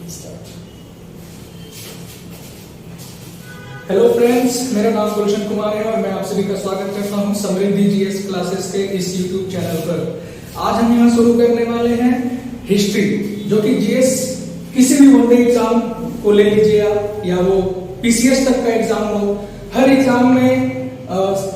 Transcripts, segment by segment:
Hello friends, मेरा नाम गुलशन कुमार है और मैं आप सभी का स्वागत करता हूं समृद्धि जीएस क्लासेस के इस यूट्यूब चैनल पर। आज हम यहां शुरू करने वाले हैं हिस्ट्री, जो कि जीएस किसी भी वनडे एग्जाम को ले लीजिए या वो पीसीएस तक का एग्जाम हो, हर एग्जाम में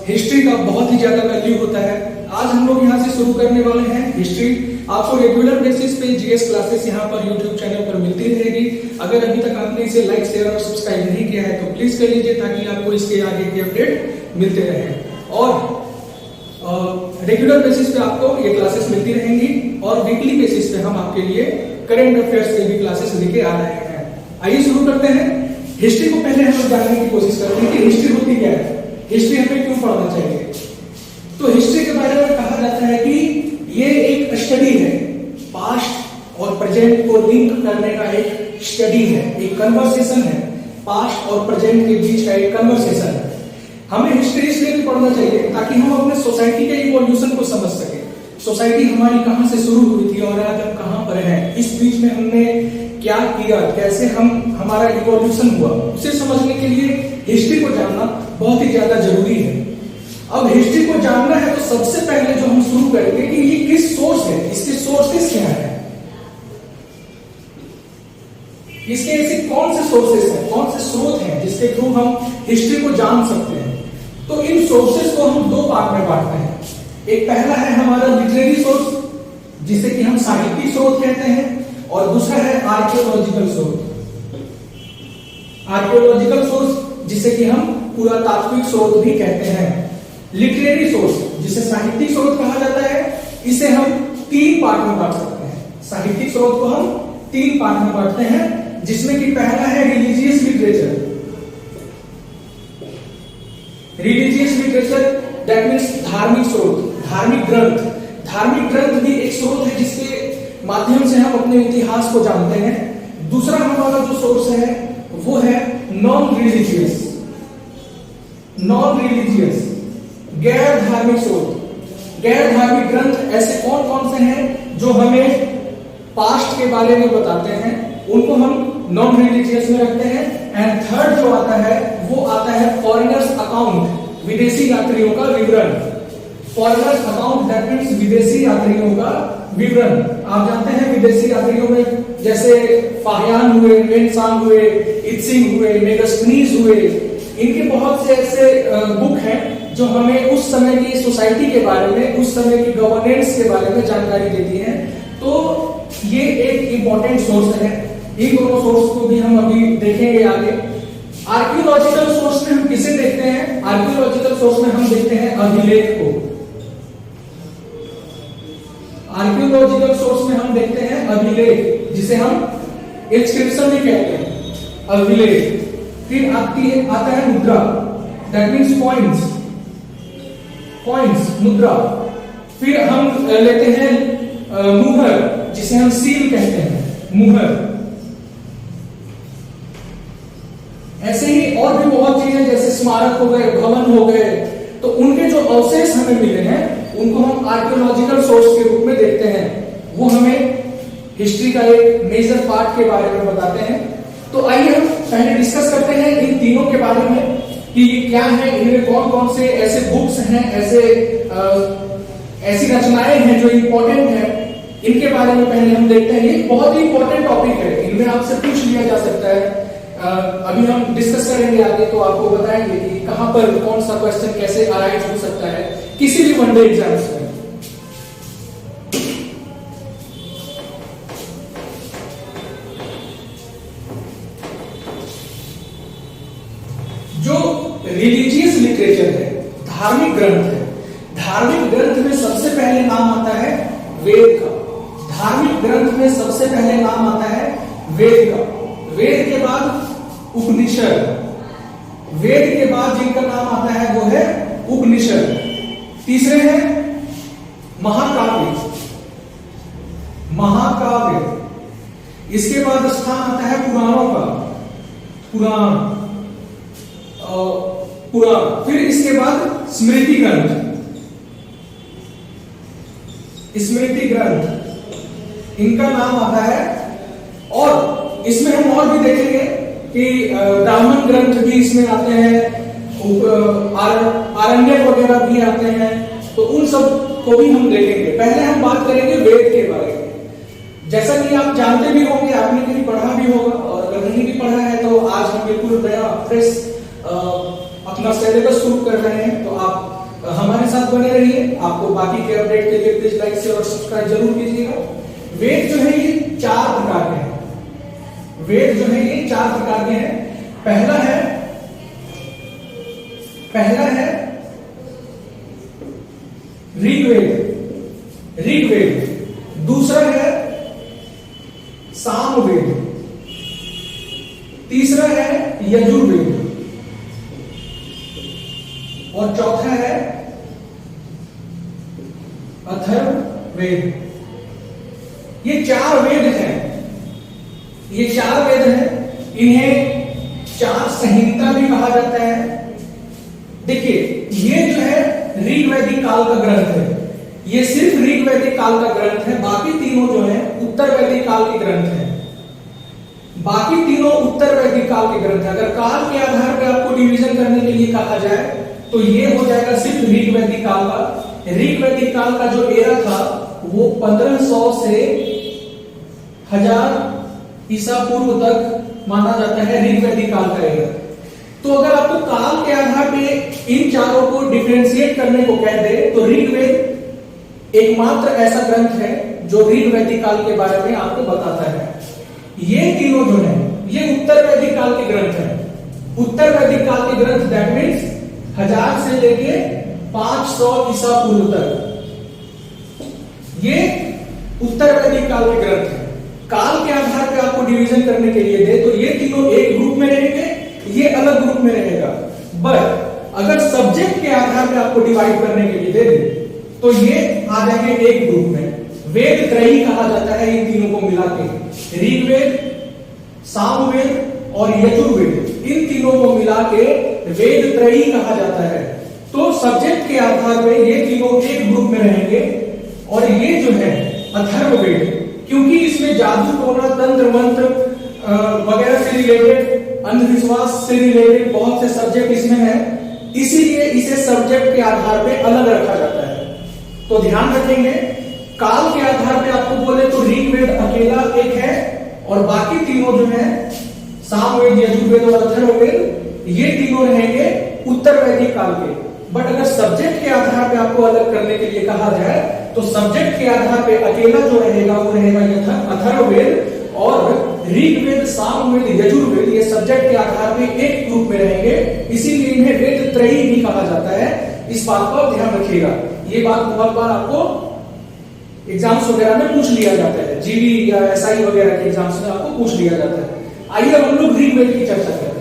हिस्ट्री का बहुत ही ज्यादा वैल्यू होता है। आज हम लोग यहाँ से शुरू करने वाले हैं हिस्ट्री। आपको रेगुलर बेसिस पे जीएस क्लासेस यहाँ पर यूट्यूब चैनल पर मिलती रहेगी। अगर अभी तक आपने इसे लाइक, शेयर और सब्सक्राइब नहीं किया है तो प्लीज कर लीजिए, ताकि आपको इसके आगे की अपडेट मिलते रहे। और रेगुलर बेसिस पे आपको ये क्लासेस मिलती रहेंगी और वीकली बेसिस पे हम आपके लिए करंट अफेयर्स के भी क्लासेस लेके आ रहे हैं। आइए शुरू करते हैं। हिस्ट्री को पहले हम लोग जानने की कोशिश करते हैं कि हिस्ट्री होती क्या है, हिस्ट्री हमें क्यों पढ़ना चाहिए। तो हिस्ट्री के बारे में कहा जाता है कि ये एक स्टडी है, पास्ट और प्रेजेंट को लिंक करने का एक स्टडी है, एक कन्वर्सेशन है। पास्ट और प्रेजेंट के बीच का एक कन्वर्सेशन है। हमें हिस्ट्री इसलिए भी पढ़ना चाहिए ताकि हम अपने सोसाइटी के इवोल्यूशन को समझ सके। सोसाइटी हमारी कहां से शुरू हुई थी और आज हम कहां पर हैं, इस बीच में हमने क्या किया, कैसे हमारा इवोल्यूशन हुआ, उसे समझने के लिए हिस्ट्री को जानना बहुत ही ज्यादा जरूरी है। अब हिस्ट्री को जानना है तो सबसे पहले जो हम शुरू करेंगे कि ये किस सोर्स है, इसके सोर्सेस क्या है, इसके ऐसे कौन से सोर्सेस हैं, कौन से स्रोत हैं जिसके थ्रू हम हिस्ट्री को जान सकते हैं। तो इन सोर्सेस को हम दो पार्ट में बांटते हैं। एक पहला है हमारा लिटरेरी सोर्स, जिसे कि हम साहित्यिक स्रोत कहते हैं, और दूसरा है आर्कियोलॉजिकल सोर्स। आर्कियोलॉजिकल सोर्स जिसे कि हम पुरातात्विक स्रोत भी कहते हैं। लिटरेरी सोर्स, जिसे साहित्यिक स्रोत कहा जाता है, इसे हम तीन पार्ट में बांट सकते हैं। साहित्यिक स्रोत को हम तीन पार्ट में बांटते हैं, जिसमें कि पहला है religious literature. Religious literature that means धार्मिक स्रोत, धार्मिक ग्रंथ। धार्मिक ग्रंथ भी एक स्रोत है जिसके माध्यम से हम अपने इतिहास को जानते हैं। दूसरा हमारा जो सोर्स है वो है नॉन रिलीजियस, गैर धार्मिक स्रोत। गैर धार्मिक ग्रंथ ऐसे कौन कौन से हैं जो हमें पास्ट के बारे में बताते हैं, उनको हम नॉन रिलीजियस में रखते हैं। एंड थर्ड जो आता है वो आता है फॉरेनर्स अकाउंट, विदेशी यात्रियों का विवरण। फॉरेनर्स अकाउंट दैट मींस विदेशी यात्रियों का विवरण। आप जानते हैं विदेशी यात्रियों में जैसे फाहियान हुए, वेनसांग हुए, इत्सिंग हुए, मेगास्थनीज हुए, इनके बहुत से ऐसे बुक हैं जो हमें उस समय की सोसाइटी के बारे में, उस समय की गवर्नेंस के बारे में जानकारी देती हैं। तो ये एक इंपॉर्टेंट सोर्स है। इन दोनों सोर्स को भी हम अभी देखेंगे आगे। आर्कियोलॉजिकल सोर्स में हम किसे देखते हैं? आर्कियोलॉजिकल सोर्स में हम देखते हैं अभिलेख को। आर्कियोलॉजिकल सोर्स में हम देखते हैं अभिलेख, जिसे हम इंस्क्रिप्शन भी कहते हैं, अभिलेख। फिर आता है मुद्रा, दैट मींस कॉइन्स, मुद्रा। फिर हम लेते हैं मुहर, जिसे हम सील कहते हैं, मुहर। ऐसे ही और भी बहुत चीजें जैसे स्मारक हो गए, भवन हो गए, तो उनके जो अवशेष हमें मिले हैं उनको हम आर्कियोलॉजिकल सोर्स के रूप में देखते हैं। वो हमें हिस्ट्री का एक मेजर पार्ट के बारे में बताते हैं। तो आइए हम पहले डिस्कस करते हैं इन तीनों के बारे में कि ये क्या है, इनमें कौन कौन से ऐसे बुक्स हैं, ऐसी रचनाएं हैं जो इंपॉर्टेंट है। इनके बारे में पहले हम देखते हैं। ये बहुत ही इंपॉर्टेंट टॉपिक है, इनमें आपसे पूछ लिया जा सकता है। अभी हम डिस्कस करेंगे आगे, तो आपको बताएंगे कि कहां पर कौन सा क्वेश्चन कैसे अराइज हो सकता है किसी भी वनडे एग्जाम्स में। जो रिलीजियस लिटरेचर है, धार्मिक ग्रंथ है, धार्मिक ग्रंथ में सबसे पहले नाम आता है वेद का। धार्मिक ग्रंथ में सबसे पहले नाम आता है वेद का। वेद के बाद उपनिषद, वेद के बाद जिनका नाम आता है वो है उपनिषद। तीसरे हैं महाकाव्य, महाकाव्य। इसके बाद स्थान आता है पुराणों का, पुराण। फिर इसके बाद स्मृति ग्रंथ, स्मृति ग्रंथ इनका नाम आता है। और इसमें हम और भी देखेंगे कि ब्राह्मण ग्रंथ भी इसमें आते हैं, आरण्यक वगैरह भी आते हैं, तो उन सब को भी हम देखेंगे। पहले हम बात करेंगे वेद के बारे में। जैसा कि आप जानते भी होंगे, आपने कहीं पढ़ा भी होगा, और अगर नहीं भी पढ़ा है तो आज हम बिल्कुल नया फ्रेश अपना सिलेबस शुरू कर रहे हैं, तो आप हमारे साथ बने रहिए। आपको बाकी के अपडेट के लिए प्लीज लाइक शेयर और सब्सक्राइब जरूर कीजिएगा। वेद जो है ये 4 प्रकार के हैं। वेद जो है ये 4 प्रकार के हैं। पहला है ऋग्वेद, दूसरा है सामवेद, तीसरा है यजुर्वेद, और चौथा है अथर्ववेद। ये 4 वेद हैं। ये 4 वेद हैं। इन्हें 4 संहिता भी कहा जाता है। देखिए, ये जो है ऋग्वैदिक काल का ग्रंथ है। ये सिर्फ ऋग्वैदिक काल का ग्रंथ है। बाकी तीनों जो है उत्तर वैदिक काल के ग्रंथ हैं। बाकी तीनों उत्तर वैदिक काल के ग्रंथ हैं। अगर काल के आधार पर आपको डिवीजन करने के लिए कहा जाए तो ये हो जाएगा सिर्फ ऋग्वैदिक काल का। ऋग्वैदिक काल का जो एरा था वो 1500 से 1000 ईसा पूर्व तक माना जाता है ऋग्वैदिक काल का एरा। तो अगर आपको काल के आधार पे इन चारों को डिफरेंशिएट करने को कह दे तो ऋग्वेद एकमात्र ऐसा ग्रंथ है जो ऋग्वैदिक काल के बारे में आपको बताता है। ये तीनों जो है ये उत्तर वैदिक काल के ग्रंथ हैं। उत्तर वैदिक काल के ग्रंथ दैट मीन्स 1000 से लेके 500 ईसा पूर्व तक ये उत्तर वैदिक काल के ग्रंथ हैं। काल के आधार पर आपको डिवीजन करने के लिए दे तो ये तीनों एक ग्रुप में रहेंगे, ये अलग ग्रुप में रहेगा। बट अगर सब्जेक्ट के आधार पर आपको डिवाइड करने के लिए दे दे तो ये आ जाएंगे एक ग्रुप में। वेद त्रयी कहा जाता है इन तीनों को मिला के। ऋग्वेद, सामवेद और यजुर्वेद, इन तीनों को मिला के वेद त्रयी कहा जाता है। तो सब्जेक्ट के आधार पर ये तीनों एक ग्रुप में रहेंगे। और ये जो है अथर्ववेद, क्योंकि इसमें जादू टोना, तंत्र मंत्र वगैरह से रिलेटेड, अंधविश्वास से रिलेटेड बहुत से सब्जेक्ट इसमें है, इसीलिए इसे सब्जेक्ट के आधार पे अलग रखा जाता है। तो ध्यान रखेंगे, काल के आधार पे आपको बोले तो ऋग्वेद अकेला एक है और बाकी तीनों जो है सामवेद, यजुर्वेद और अथर्ववेद, ये तीनों रहेंगे उत्तर वैदिक काल के। बट अगर सब्जेक्ट के आधार पे आपको अलग करने के लिए कहा जाए तो सब्जेक्ट के आधार पे अकेला जो रहेगा वो रहेगा अथर्ववेद, और ऋग्वेद, सामवेद, यजुर्वेद ये सब्जेक्ट के आधार पे एक ग्रुप में रहेंगे, इसीलिए इन्हें वेद त्रयी भी कहा जाता है। इस बात को ध्यान रखिएगा। ये बात बहुत बार आपको एग्जाम्स वगैरह में पूछ लिया जाता है, जीडी या एसआई वगैरह के एग्जाम्स में आपको पूछ लिया जाता है। आइए हम लोग ऋग्वेद की चर्चा करते हैं।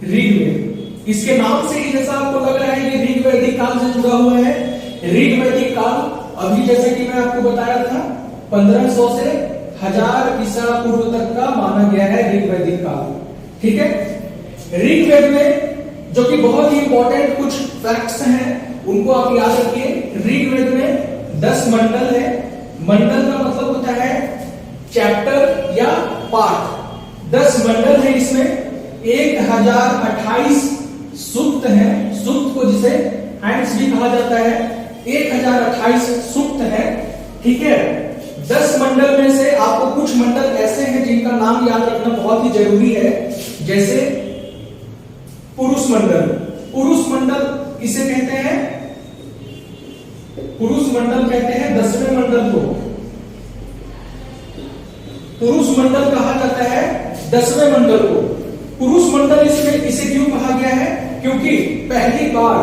ऋग्वेद, इसके नाम से ही जैसा आपको लग रहा है ये ऋग्वैदिक काल से जुड़ा हुआ है। ऋग्वैदिक काल अभी जैसे कि मैं आपको बताया था 1500 से 1000 ईसा पूर्व तक का माना गया है ऋग्वैदिक काल। ठीक है। ऋग्वेद में जो कि बहुत ही इंपॉर्टेंट कुछ फैक्ट्स हैं उनको आप याद रखिए। ऋग्वेद में 10 मंडल है। मंडल का मतलब होता है चैप्टर या पार्ट। 10 मंडल है इसमें। 1028 सूक्त है। सूक्त को जिसे हैंड्स भी कहा जाता है, 1028 सूक्त है। ठीक है। 10 मंडल में से आपको कुछ मंडल ऐसे हैं जिनका नाम याद रखना बहुत ही जरूरी है, जैसे पुरुष मंडल। पुरुष मंडल किसे कहते हैं? पुरुष मंडल कहते हैं 10वें मंडल को पुरुष मंडल कहा जाता है। 10वें मंडल को पुरुष मंडल इसमें इसे क्यों कहा गया है? क्योंकि पहली बार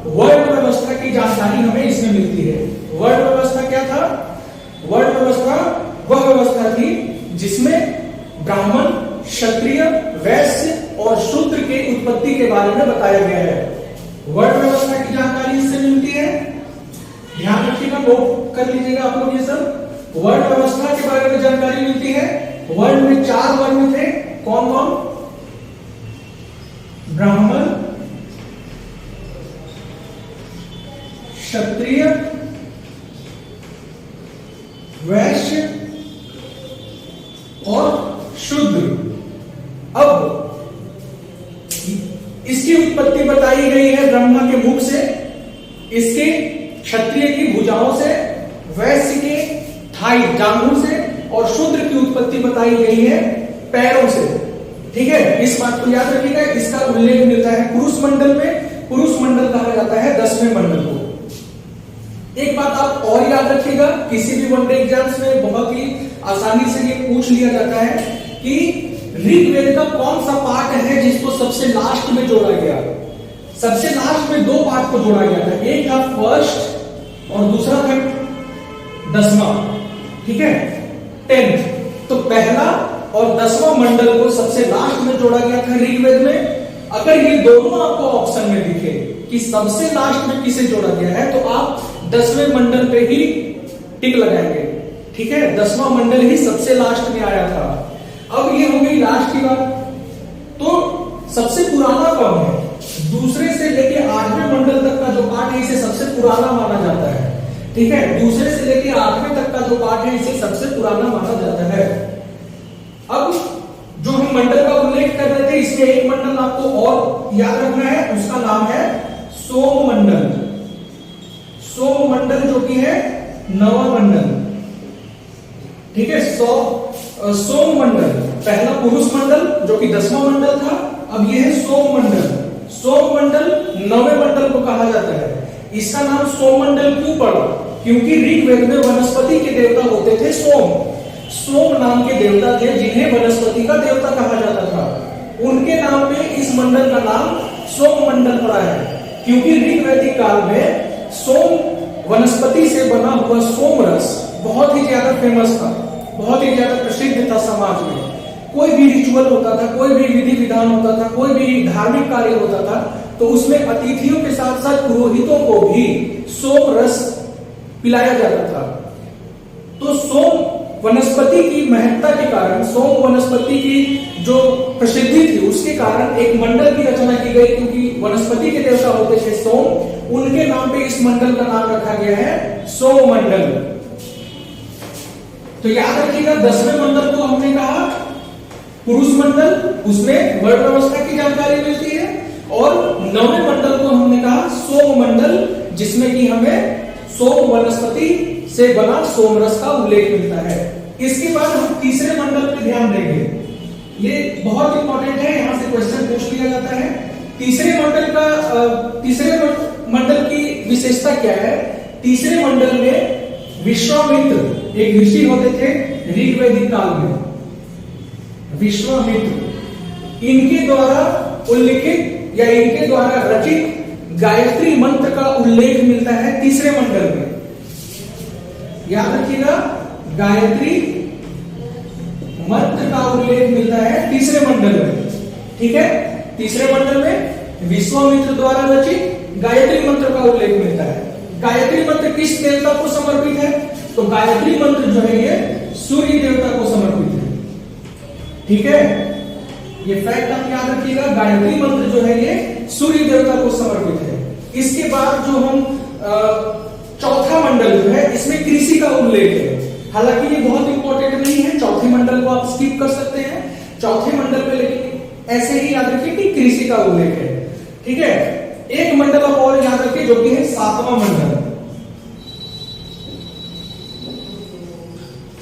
वर्ण व्यवस्था की जानकारी हमें इसमें मिलती है। वर्ण व्यवस्था क्या था? वर्ण व्यवस्था वह व्यवस्था थी जिसमें ब्राह्मण, क्षत्रिय, वैश्य और शूद्र के उत्पत्ति के बारे में बताया गया है। वर्ण व्यवस्था की जानकारी इससे मिलती है। ध्यान रखिएगा, नोट कर लीजिएगा आप लोग ये सब। वर्ण व्यवस्था के बारे में जानकारी मिलती है। वर्ण में 4 वर्ण थे। कौन कौन? ब्राह्मण, क्षत्रिय, वैश्य और शूद्र। अब इसकी उत्पत्ति बताई गई है ब्रह्मा के मुख से, इसके क्षत्रिय की भुजाओं से, वैश्य के थाई जांघों से और शूद्र की उत्पत्ति बताई गई है पैरों से। ठीक है, इस बात को याद रखिएगा। इसका उल्लेख मिलता है पुरुष मंडल में। पुरुष मंडल कहा जाता है 10वें मंडल को। एक बात आप और याद रखिएगा, किसी भी वनडे एग्जाम्स में बहुत ही आसानी से ये पूछ लिया जाता है कि ऋग्वेद का कौन सा पार्ट है जिसको सबसे लास्ट में जोड़ा गया। सबसे लास्ट में 2 पार्ट को जोड़ा गया था, एक था फर्स्ट और दूसरा था 10वां। ठीक है, 10th। तो पहला और 10वां मंडल को सबसे लास्ट में जोड़ा गया था ऋग्वेद में। अगर ये दोनों आपको ऑप्शन में दिखे कि सबसे लास्ट में किसे जोड़ा गया है, तो आप 10वें मंडल पे ही टिक लगाएंगे। ठीक है, 10वां मंडल ही सबसे लास्ट में आया था। अब ये हो गई लास्ट की बात। तो सबसे पुराना कौन है? दूसरे से लेके 8वें मंडल तक का जो पार्ट है इसे सबसे पुराना माना जाता है। ठीक है, दूसरे से लेके 8वें तक का जो पार्ट है इसे सबसे पुराना माना जाता है। अब जो हम मंडल का उल्लेख कर रहे थे, इसमें एक मंडल आपको और याद रखना है, उसका नाम है सोम मंडल। सोम मंडल जो कि है 9वां मंडल। ठीक है, सोम मंडल पहला पुरुष मंडल जो कि 10वां मंडल था, अब यह है सोम मंडल। सोम मंडल 9वें मंडल को कहा जाता है। इसका नाम सोम मंडल क्यों पड़ा? क्योंकि ऋग्वेद में वनस्पति के देवता होते थे सोम। सोम नाम के देवता थे जिन्हें वनस्पति का देवता कहा जाता था। उनके नाम पे इस मंडल का नाम सोम मंडल पड़ा है, क्योंकि ऋग्वैदिक काल में सोम वनस्पति से बना हुआ सोम रस बहुत ही ज्यादा फेमस था, बहुत ही ज्यादा प्रसिद्ध था समाज में। कोई भी रिचुअल होता था, कोई भी विधि विधान होता था, कोई भी धार्मिक कार्य होता था, तो उसमें अतिथियों के साथ साथ पुरोहितों को भी सोम रस पिलाया जाता था। तो सोम वनस्पति की महत्ता के कारण, सोम वनस्पति की जो प्रसिद्धि थी उसके कारण एक मंडल की रचना की गई, क्योंकि वनस्पति के देवता होते थे सोम, उनके नाम पे इस मंडल का नाम रखा गया है सोम मंडल। तो याद रखिएगा, 10वें मंडल को हमने कहा पुरुष मंडल, उसमें वर्ण अवस्था की जानकारी मिलती है, और 9वें मंडल को हमने कहा सोम मंडल, जिसमें कि हमें सोम वनस्पति से बना सोमरस का उल्लेख मिलता है। इसके बाद हम तीसरे मंडल पे ध्यान देंगे। ये बहुत इंपॉर्टेंट है, यहां से क्वेश्चन पूछ लिया जाता है। तीसरे मंडल की विशेषता क्या है? तीसरे मंडल में विश्वामित्र एक ऋषि होते थे ऋग्वैदिक काल में। विश्वामित्र, इनके द्वारा उल्लिखित या इनके द्वारा रचित गायत्री मंत्र का उल्लेख मिलता है तीसरे मंडल में। याद रखिएगा, गायत्री मंत्र का उल्लेख मिलता है तीसरे मंडल में। ठीक है, तीसरे मंडल में विश्वामित्र द्वारा रचित गायत्री मंत्र का उल्लेख मिलता है। गायत्री मंत्र किस देवता को समर्पित है? तो गायत्री मंत्र जो है ये सूर्य देवता को समर्पित है। ठीक है, ये फैक्ट आप याद रखिएगा, गायत्री मंत्र जो है ये सूर्य देवता को समर्पित है। इसके बाद जो हम चौथा मंडल जो है, इसमें कृषि का उल्लेख है। हालांकि ये बहुत इंपॉर्टेंट नहीं है, चौथे मंडल को आप स्किप कर सकते हैं। चौथे मंडल पे लेकिन ऐसे ही याद रखिए कि कृषि का उल्लेख है। ठीक है, एक मंडल आप और याद रखिए जो कि है 7वां मंडल।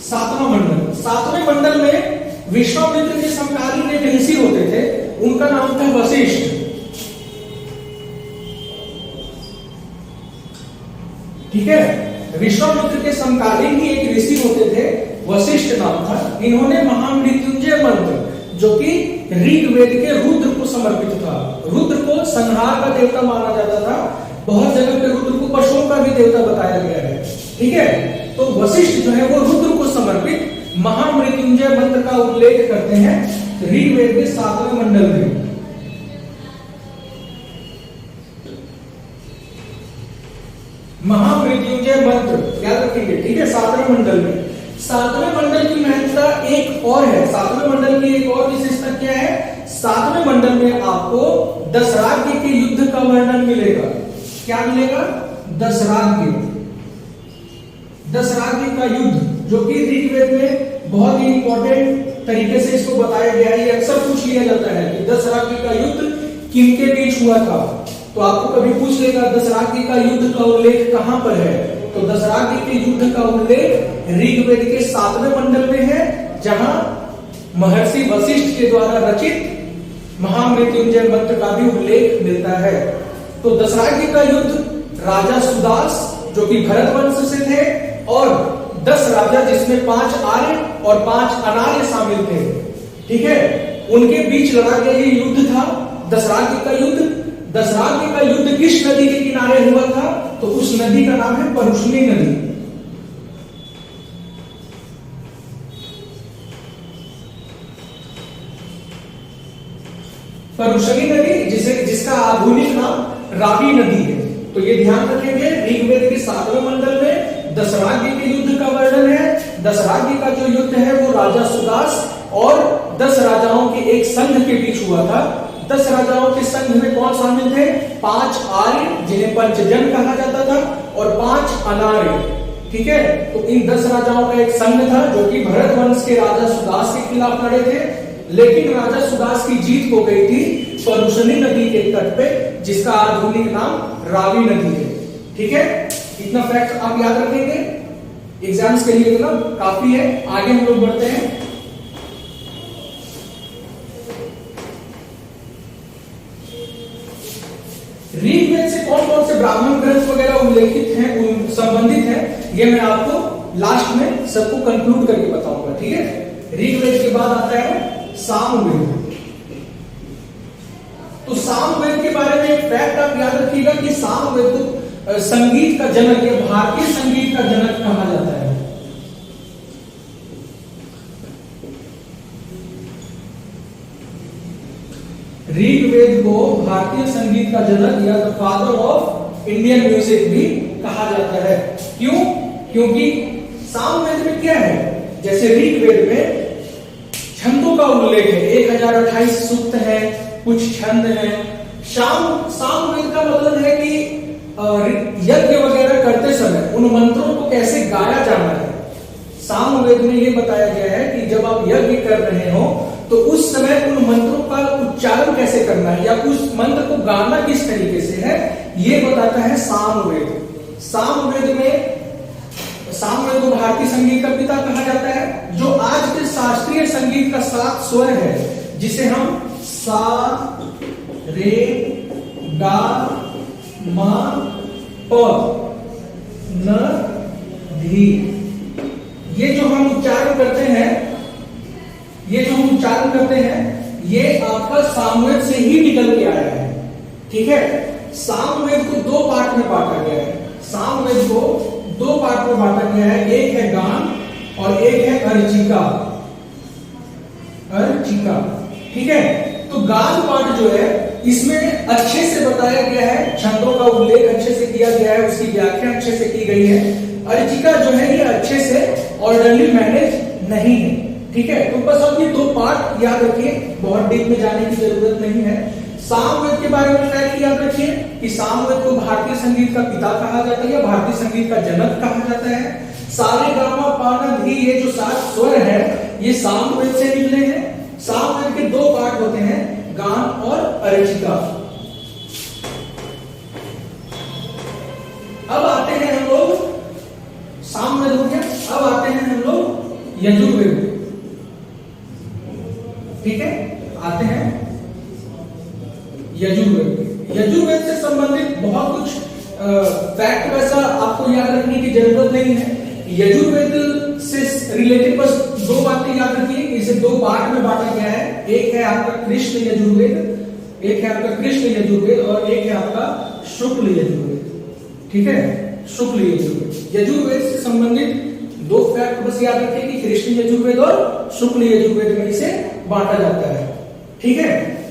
7वां मंडल, 7वें मंडल में विश्वामित्र के समकालीन एक ऋषि होते थे, उनका नाम था वशिष्ठ। ठीक है, विश्वामित्र के समकालीन ही एक ऋषि होते थे, वशिष्ठ नाम था। इन्होंने महामृत्युंजय मंत्र, जो कि ऋग्वेद के रुद्र को समर्पित था। रुद्र को संहार का देवता माना जाता था, बहुत जगह पे रुद्र को पशुओं का भी देवता बताया गया है। ठीक है, तो वशिष्ठ जो है वो रुद्र को समर्पित महामृत्युंजय मंत्र का उल्लेख करते हैं ऋग्वेद के 7वें मंडल में। महामृत्युंजय मंत्र याद रखेंगे। ठीक है, 7वें मंडल में। 7वें मंडल की महत्ता एक और है। 7वें मंडल की एक और विशेषता क्या है? सातवें मंडल में आपको दशराज्ञ के युद्ध का वर्णन मिलेगा। क्या मिलेगा? दशराज्ञ का युद्ध, जो कि ऋग्वेद में बहुत ही इंपॉर्टेंट तरीके से इसको बताया गया है। ये अक्सर पूछ लिया जाता है कि दशराज्ञ का युद्ध किनके बीच हुआ था। तो आपको कभी पूछ लेगा दशराज्ञ का युद्ध का उल्लेख कहां पर है, तो दशराज्ञ के युद्ध का उल्लेख ऋग्वेद के 7वें मंडल में है, जहां महर्षि वशिष्ठ के द्वारा रचित महामृत्युंजय मंत्र का भी उल्लेख मिलता है। तो दशराज्ञ का युद्ध राजा सुदास, जो कि भरत वंश से थे, और 10 राजा जिसमें 5 आर्य और 5 अनार्य शामिल थे, ठीक है, उनके बीच लड़ा गया ये युद्ध था दशराज्ञ का युद्ध। दशराज्ञ का युद्ध किस नदी के किनारे हुआ था? तो उस नदी का नाम है परुष्णी नदी। परुष्णी नदी जिसका आधुनिक नाम रावी नदी है। तो ये ध्यान रखेंगे, ऋग्वेद के 7वें मंडल में दशराज्ञ के युद्ध का वर्णन है। दशराज्ञ का जो युद्ध है वो राजा सुदास और 10 राजाओं के एक संघ के बीच हुआ था। 10 राजाओं के संघ में कौन शामिल थे? 5 आर्य जिन्हें पंचजन कहा जाता था और 5 अनार्य, ठीक है। तो इन 10 राजाओं का एक संघ था जो कि भरत वंश के राजा सुदास के खिलाफ लड़े थे, लेकिन राजा सुदास की जीत हो गई थी परुष्णी नदी के तट पे, जिसका आधुनिक नाम रावी नदी है, ठीक है। इतना फैक्ट आप याद रखेंगे, एग्जाम्स के लिए इतना काफी है। आगे हम लोग बढ़ते हैं। ऋग्वेद से कौन कौन से ब्राह्मण ग्रंथ वगैरह उल्लेखित हैं, संबंधित हैं, ये मैं आपको लास्ट में सबको कंक्लूड करके बताऊंगा, ठीक है। ऋग्वेद के बाद आता है सामवेद। तो सामवेद के बारे में एक फैक्ट आप याद रखिएगा कि सामवेद को संगीत का जनक या भारतीय संगीत का जनक कहा जाता है। ऋग्वेद को भारतीय संगीत का जनक या the father of Indian music भी कहा जाता है। क्यों? क्योंकि सामवेद में क्या है, जैसे ऋग्वेद में छंदों का उल्लेख है, 1028 सूक्त है, कुछ छंद है। सामवेद का मतलब है कि यज्ञ वगैरह करते समय उन मंत्रों को कैसे गाया जाना है। सामवेद में यह बताया गया है कि जब आप यज्ञ कर रहे हो तो उस समय उन मंत्रों का उच्चारण कैसे करना है या उस मंत्र को गाना किस तरीके से है, ये बताता है सामवेद। सामवेद को भारतीय संगीत का पिता कहा जाता है, जो आज के शास्त्रीय संगीत का 7 स्वर है, जिसे हम सा, रे, गा, मा, प, न, धी, ये जो हम उच्चारण करते हैं, ये आपका सामवेद से ही निकल के आया है, ठीक है। सामवेद को 2 पार्ट में बांटा गया है। सामवेद को 2 पार्ट में बांटा गया है, एक है गान और एक है अर्चिका, ठीक है। तो गान पार्ट जो है इसमें अच्छे से बताया गया है, छंदों का उल्लेख अच्छे से किया गया है, उसकी व्याख्या अच्छे से की गई है। अर्चिका जो है ये अच्छे से ऑर्डरली मैनेज नहीं है, ठीक है। तो बस आप ये 2 पार्ट याद रखिए, बहुत डीप में जाने की जरूरत नहीं है। सामवेद के बारे में फैक्ट याद रखिए कि सामवेद को भारतीय संगीत का पिता कहा जाता है या भारतीय संगीत का जनक कहा जाता है। सारे गामा पाना धी, ये जो 7 स्वर है ये सामवेद से निकले हैं। सामवेद के 2 पार्ट होते हैं, गान और अर्चिका। अब आते हैं हम लोग, सामवेद हो गया, अब आते हैं हम लोग यजुर्वेद, ठीक है। आते हैं यजुर्वेद से संबंधित बहुत कुछ फैक्ट वैसा आपको याद रखने की जरूरत नहीं है। यजुर्वेद से रिलेटेड बस 2 बातें याद रखिए, इसे 2 पार्ट में बांटा गया है। एक है आपका कृष्ण यजुर्वेद, और एक है आपका शुक्ल यजुर्वेद, ठीक है। शुक्ल यजुर्वेद, यजुर्वेद से संबंधित 2 फैक्ट बस याद रखिए कि कृष्ण यजुर्वेद और शुक्ल यजुर्वेद में इसे बांटा जाता है, ठीक है।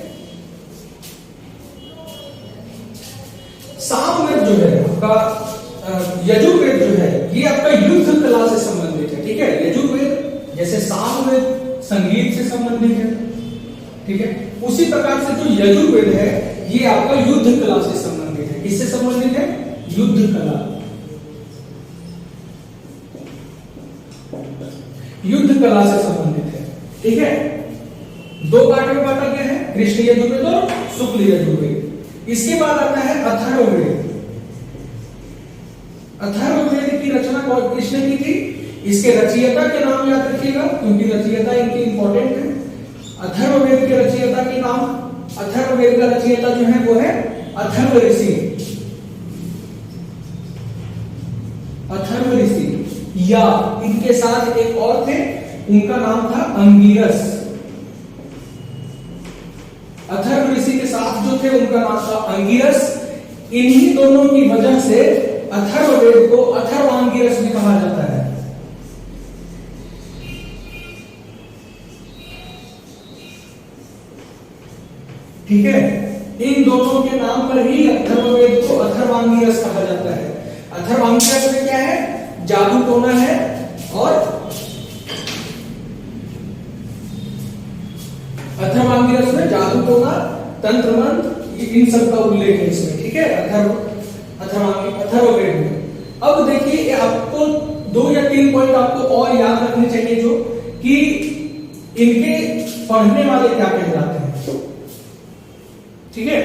सामवेद जो है आपका, यजुर्वेद जो है ये आपका युद्ध कला से संबंधित है, ठीक है। यजुर्वेद जैसे सामवेद संगीत से संबंधित है, ठीक है। उसी प्रकार से जो यजुर्वेद है ये आपका युद्ध कला से संबंधित है। किससे संबंधित है? युद्ध कला। युद्ध कला से संबंधित है। ठीक है, दो पार्ट में बांटा गया है, कृष्ण यजुर्वेद और शुक्ल यजुर्वेद। इसके बाद आता है अथर्ववेद। अथर्ववेद की रचना कौन किसने की थी? इसके रचयिता के नाम याद रखिएगा क्योंकि रचयिता इनकी इंपॉर्टेंट है। अथर्ववेद के रचयिता के नाम, अथर्ववेद का रचयिता जो है वो है अथर्व ऋषि। अथर्व ऋषि या इनके साथ एक और थे, उनका नाम था अंगिरस। अथर्व ऋषि के साथ जो थे उनका नाम था अंगिरस। इन्हीं दोनों की वजह से अथर्ववेद को अथर्वांगिरस भी कहा जाता है। ठीक है, इन दोनों के नाम पर ही अथर्ववेद को अथर्वांगिरस कहा जाता है। अथर्वांगिरस में क्या है? जादू टोना है और अथर्वांगिरस में जादू टोना, तंत्र मंत्र, इन सब का उल्लेख है इसमें। ठीक है, अथर्ववेद में। अब देखिए आपको 2 या 3 पॉइंट आपको और याद रखने चाहिए जो कि इनके पढ़ने वाले क्या कहलाते हैं। ठीक है,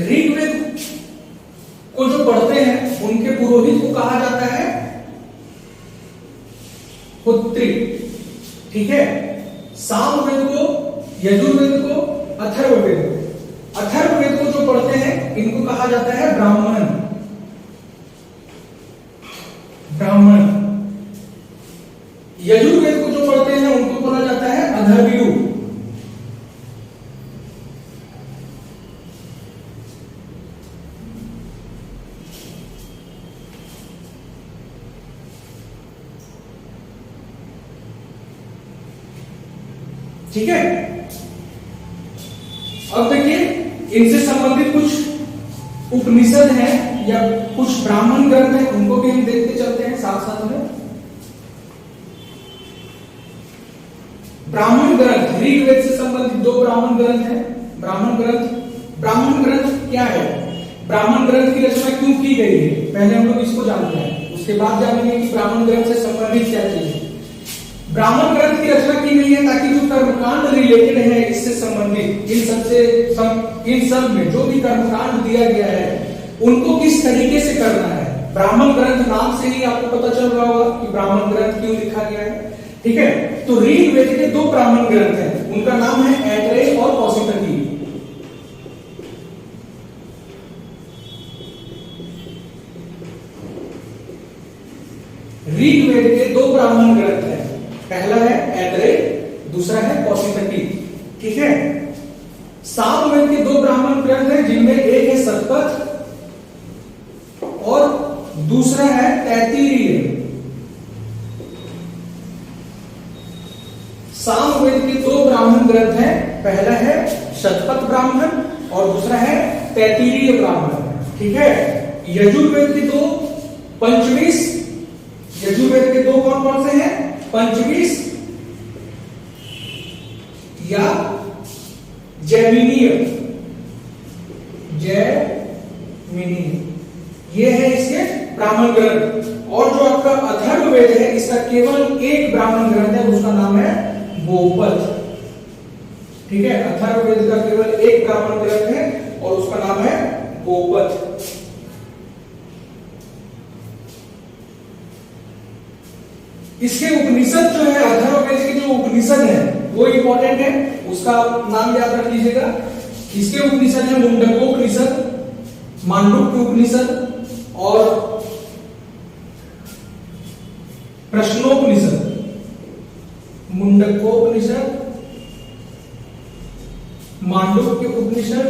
ऋग्वेद को जो पढ़ते हैं उनके पुरोहित को कहा जाता है पुत्री। ठीक है, सामवेद को, यजुर्वेद को, अथर्ववेद को। अथर्ववेद को जो पढ़ते हैं इनको कहा जाता है ब्राह्मण। ब्राह्मण। यजुर्वेद को जो पढ़ते हैं उनको बोला जाता है अधर्व्यू। ठीक है, अब देखिए इनसे संबंधित कुछ उपनिषद हैं या कुछ ब्राह्मण ग्रंथ हैं, उनको भी हम देखते चलते हैं साथ साथ में। ब्राह्मण ग्रंथ, ऋग्वेद से संबंधित 2 ब्राह्मण ग्रंथ हैं। ब्राह्मण ग्रंथ क्या है? ब्राह्मण ग्रंथ की रचना क्यों की गई है, पहले हम लोग इसको जानते हैं, उसके बाद जानेंगे कि ब्राह्मण ग्रंथ से संबंधित क्या चीज है। ब्राह्मण ग्रंथ की रचना की गई है ताकि जो कर्मकांड रिलेटेड है इससे संबंधित, इन सब में जो भी कर्मकांड दिया गया है उनको किस तरीके से करना है। ब्राह्मण ग्रंथ नाम से ही आपको पता चल रहा होगा कि ब्राह्मण ग्रंथ क्यों लिखा गया है। ठीक है, तो ऋग्वेद के 2 ब्राह्मण ग्रंथ हैं, उनका नाम है ऐतरेय और कौशिकी। ऋग्वेद के 2 ब्राह्मण ग्रंथ हैं, पहला है ऐतरेय, दूसरा है कौशिकी। ठीक है, सामवेद के 2 ब्राह्मण ग्रंथ हैं जिनमें एक है शतपथ और दूसरा है तैत्तिरीय। सामवेद के 2 ब्राह्मण ग्रंथ हैं, पहला है शतपथ ब्राह्मण और दूसरा है तैत्तिरीय ब्राह्मण। ठीक है, यजुर्वेद के 2 पंचविश, यजुर्वेद के 2 कौन कौन से हैं? पंचविश या जैमिनीय। ये है इसके ब्राह्मण ग्रंथ। और जो आपका अथर्ववेद है इसका केवल एक ब्राह्मण ग्रंथ है, उसका नाम है गोपथ। ठीक है, अथर्ववेद का केवल एक ब्राह्मण ग्रंथ है और उसका नाम है गोपथ। इसके उपनिषद जो है, अथर्ववेद के जो उपनिषद है वो इंपॉर्टेंट है, उसका नाम याद रख लीजिएगा। इसके उपनिषद है मुंडकोपनिषद, मांडुक्य उपनिषद और प्रश्नोपनिषद। मुंडकोपनिषद, मांडुक्य उपनिषद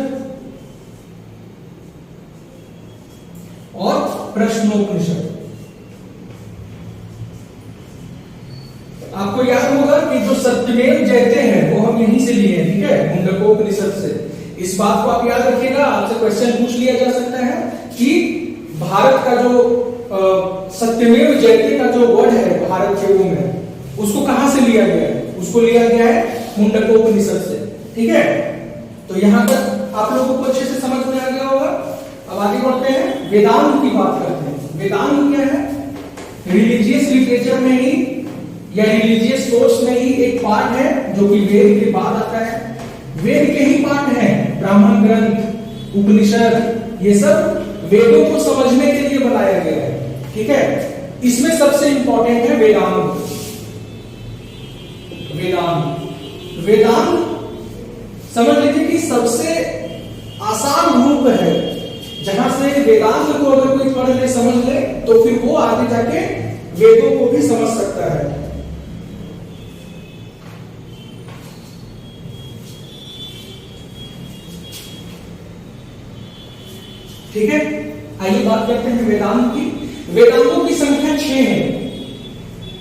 और प्रश्नोपनिषद। आपको याद होगा कि जो सत्यमेव जयते हैं वो हम यहीं से लिए हैं। ठीक है, मुंडकोपनिषद से। इस बात को आप याद रखिएगा, आपसे क्वेश्चन पूछ लिया जा सकता है कि भारत का जो सत्यमेव जयते का जो वर्ड है भारत के रूप में, उसको कहां से लिया गया है? उसको लिया गया है मुंडकोपनिषद से। ठीक है, तो यहां तक आप लोगों को अच्छे से समझ में आ गया होगा। अब आगे बढ़ते हैं, वेदांत की बात करते हैं। वेदांत क्या है? रिलीजियस लिटरेचर में ही या रिलीजियस सोर्स में ही एक पार्ट है जो कि वेद के बाद आता है। वेद के ही पार्ट है, ब्राह्मण ग्रंथ, उपनिषद, ये सब वेदों को समझने के लिए बनाया गया है। ठीक है, इसमें सबसे इंपॉर्टेंट है वेदांत। वेदांत समझ लीजिए कि सबसे आसान रूप है जहां से वेदांत को अगर कोई पढ़ ले, समझ ले, तो फिर वो आगे जाके वेदों को भी समझ सकता है। ठीक है, आइए बात करते हैं वेदांत की। वेदांतों की संख्या 6 है।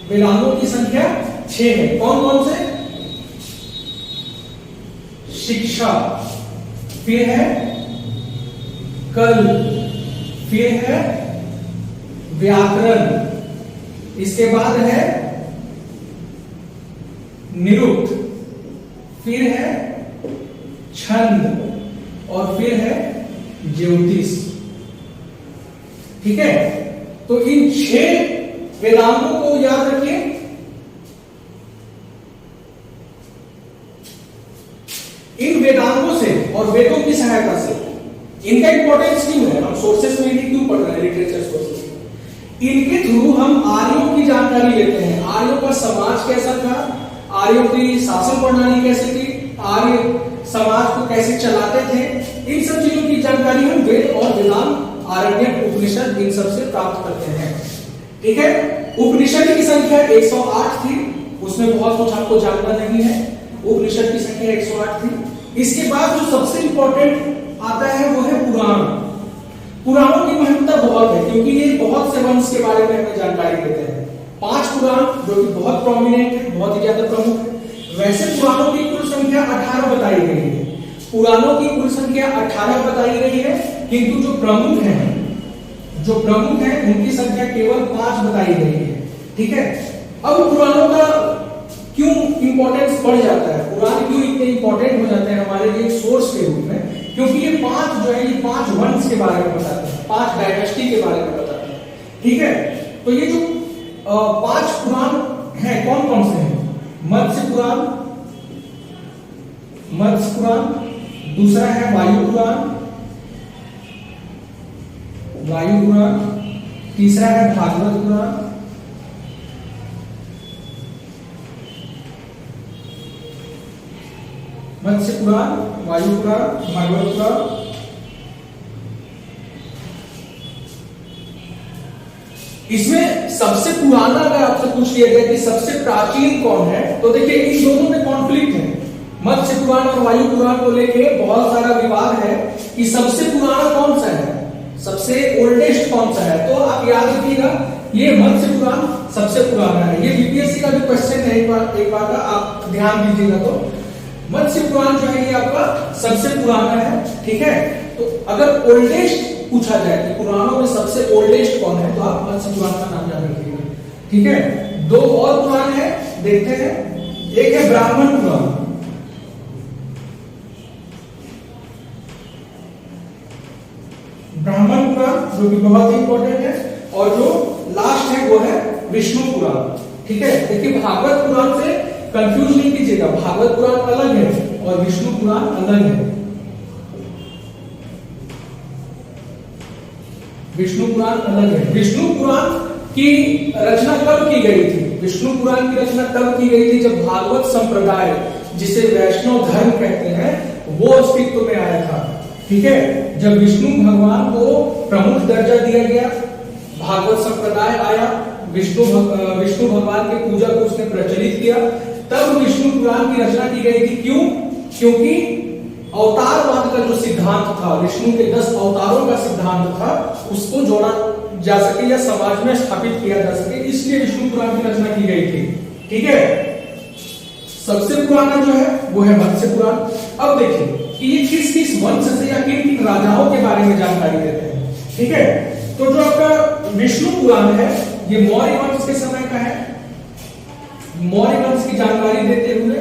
वेदांतों की संख्या 6 है। कौन कौन से? शिक्षा, फिर है कल, फिर है व्याकरण, इसके बाद है निरुक्त, फिर है छंद और फिर है ज्योतिष। ठीक है, तो इन 6 वेदांतों को याद रखिए। इन वेदांतों से और वेदों की सहायता से, इनका इंपॉर्टेंस क्यों है, हम सोर्सेस में भी क्यों पढ़ रहे हैं, लिटरेचर सोर्सेस, इनके थ्रू हम आर्यों की जानकारी लेते हैं। आर्यों का समाज कैसा था, आर्यों की शासन प्रणाली कैसी थी, आर्य समाज को कैसे चलाते थे, इन सब चीजों की जानकारी हम वेद और वेदांत, आरण्यक, उपनिषद, इन सब से प्राप्त करते हैं। ठीक है, उपनिषद की संख्या 108 थी, उसमें बहुत कुछ आपको जानना नहीं है। उपनिषद की संख्या 108 थी। इसके बाद जो सबसे इंपॉर्टेंट आता है वो है पुराण। पुराणों की महत्ता बहुत है क्योंकि ये बहुत से वंश के बारे में हमें जानकारी देते हैं। 5 पुराण जो कि बहुत प्रोमिनेंट है, बहुत ही ज्यादा प्रमुख है। वैसे पुराणों की कुल संख्या 18 बताई गई है। पुराणों की कुल संख्या 18 बताई गई है, किंतु जो प्रमुख हैं उनकी संख्या केवल 5 बताई गई है। ठीक है, अब पुराणों का क्यों इंपॉर्टेंस बढ़ जाता है, पुराण क्यों इतने इंपॉर्टेंट हो जाते हैं हमारे लिए सोर्स के रूप में? क्योंकि ये 5 जो है, ये 5 वंश के बारे में बताते हैं, 5 डायनेस्टी के बारे में बताते हैं। ठीक है, तो ये जो 5 पुराण हैं, कौन कौन से हैं? मत्स्य पुराण, दूसरा है वायु पुराण, तीसरा है भागवत पुराण, मत्स्य पुराण, वायु पुराण, भागवत पुराण। इसमें सबसे पुराना अगर आपसे पूछ लिया जाए कि सबसे प्राचीन कौन है, तो देखिए इन दोनों में कॉन्फ्लिक्ट है। मत्स्य पुराण और वायु पुराण को लेके बहुत सारा विवाद है कि सबसे पुराना कौन सा है, सबसे ओल्डेस्ट कौन सा है। तो आप याद रखिएगा, ये मत्स्य पुराण सबसे पुराना है। ये बीपीएससी का भी क्वेश्चन है, एक बार का आप ध्यान दीजिएगा। तो मत्स्य पुराण जो है ये आपका सबसे पुराना है। ठीक है, तो अगर ओल्डेस्ट पूछा जाए कि पुराणों में सबसे ओल्डेस्ट कौन है, तो आप मत्स्य पुराण का नाम याद रखिएगा। ठीक है, 2 और पुराण है, देखते हैं। एक है ब्राह्मण पुराण, जो कि बहुत इंपॉर्टेंट है, और जो लास्ट है वो है विष्णु पुराण। ठीक है, देखिए भागवत पुराण से कंफ्यूज नहीं कीजिएगा, भागवत पुराण अलग है और विष्णु पुराण अलग है। विष्णु पुराण अलग है। विष्णु पुराण की रचना कब की गई थी? विष्णु पुराण की रचना तब की गई थी जब भागवत संप्रदाय, जिसे वैष्णव धर्म कहते हैं, वो अस्तित्व में आया था। ठीक है, जब विष्णु भगवान को प्रमुख दर्जा दिया गया, भागवत संप्रदाय आया, विष्णु भगवान के पूजा को उसने प्रचलित किया, तब विष्णु पुराण की रचना की गई थी। क्यों? क्योंकि अवतारवाद का जो सिद्धांत था, विष्णु के 10 अवतारों का सिद्धांत था, उसको जोड़ा जा सके या समाज में स्थापित किया जा सके, इसलिए विष्णु पुराण की रचना की गई थी। ठीक है, सबसे पुराना जो है वो है मत्स्य पुराण। अब देखिए कि ये किस किस वंश से या किन किन राजाओं के बारे में जानकारी देते हैं। ठीक है, तो जो आपका विष्णु पुराण है ये मौर्य वंश के समय का है। मौर्य वंश की जानकारी देते हुए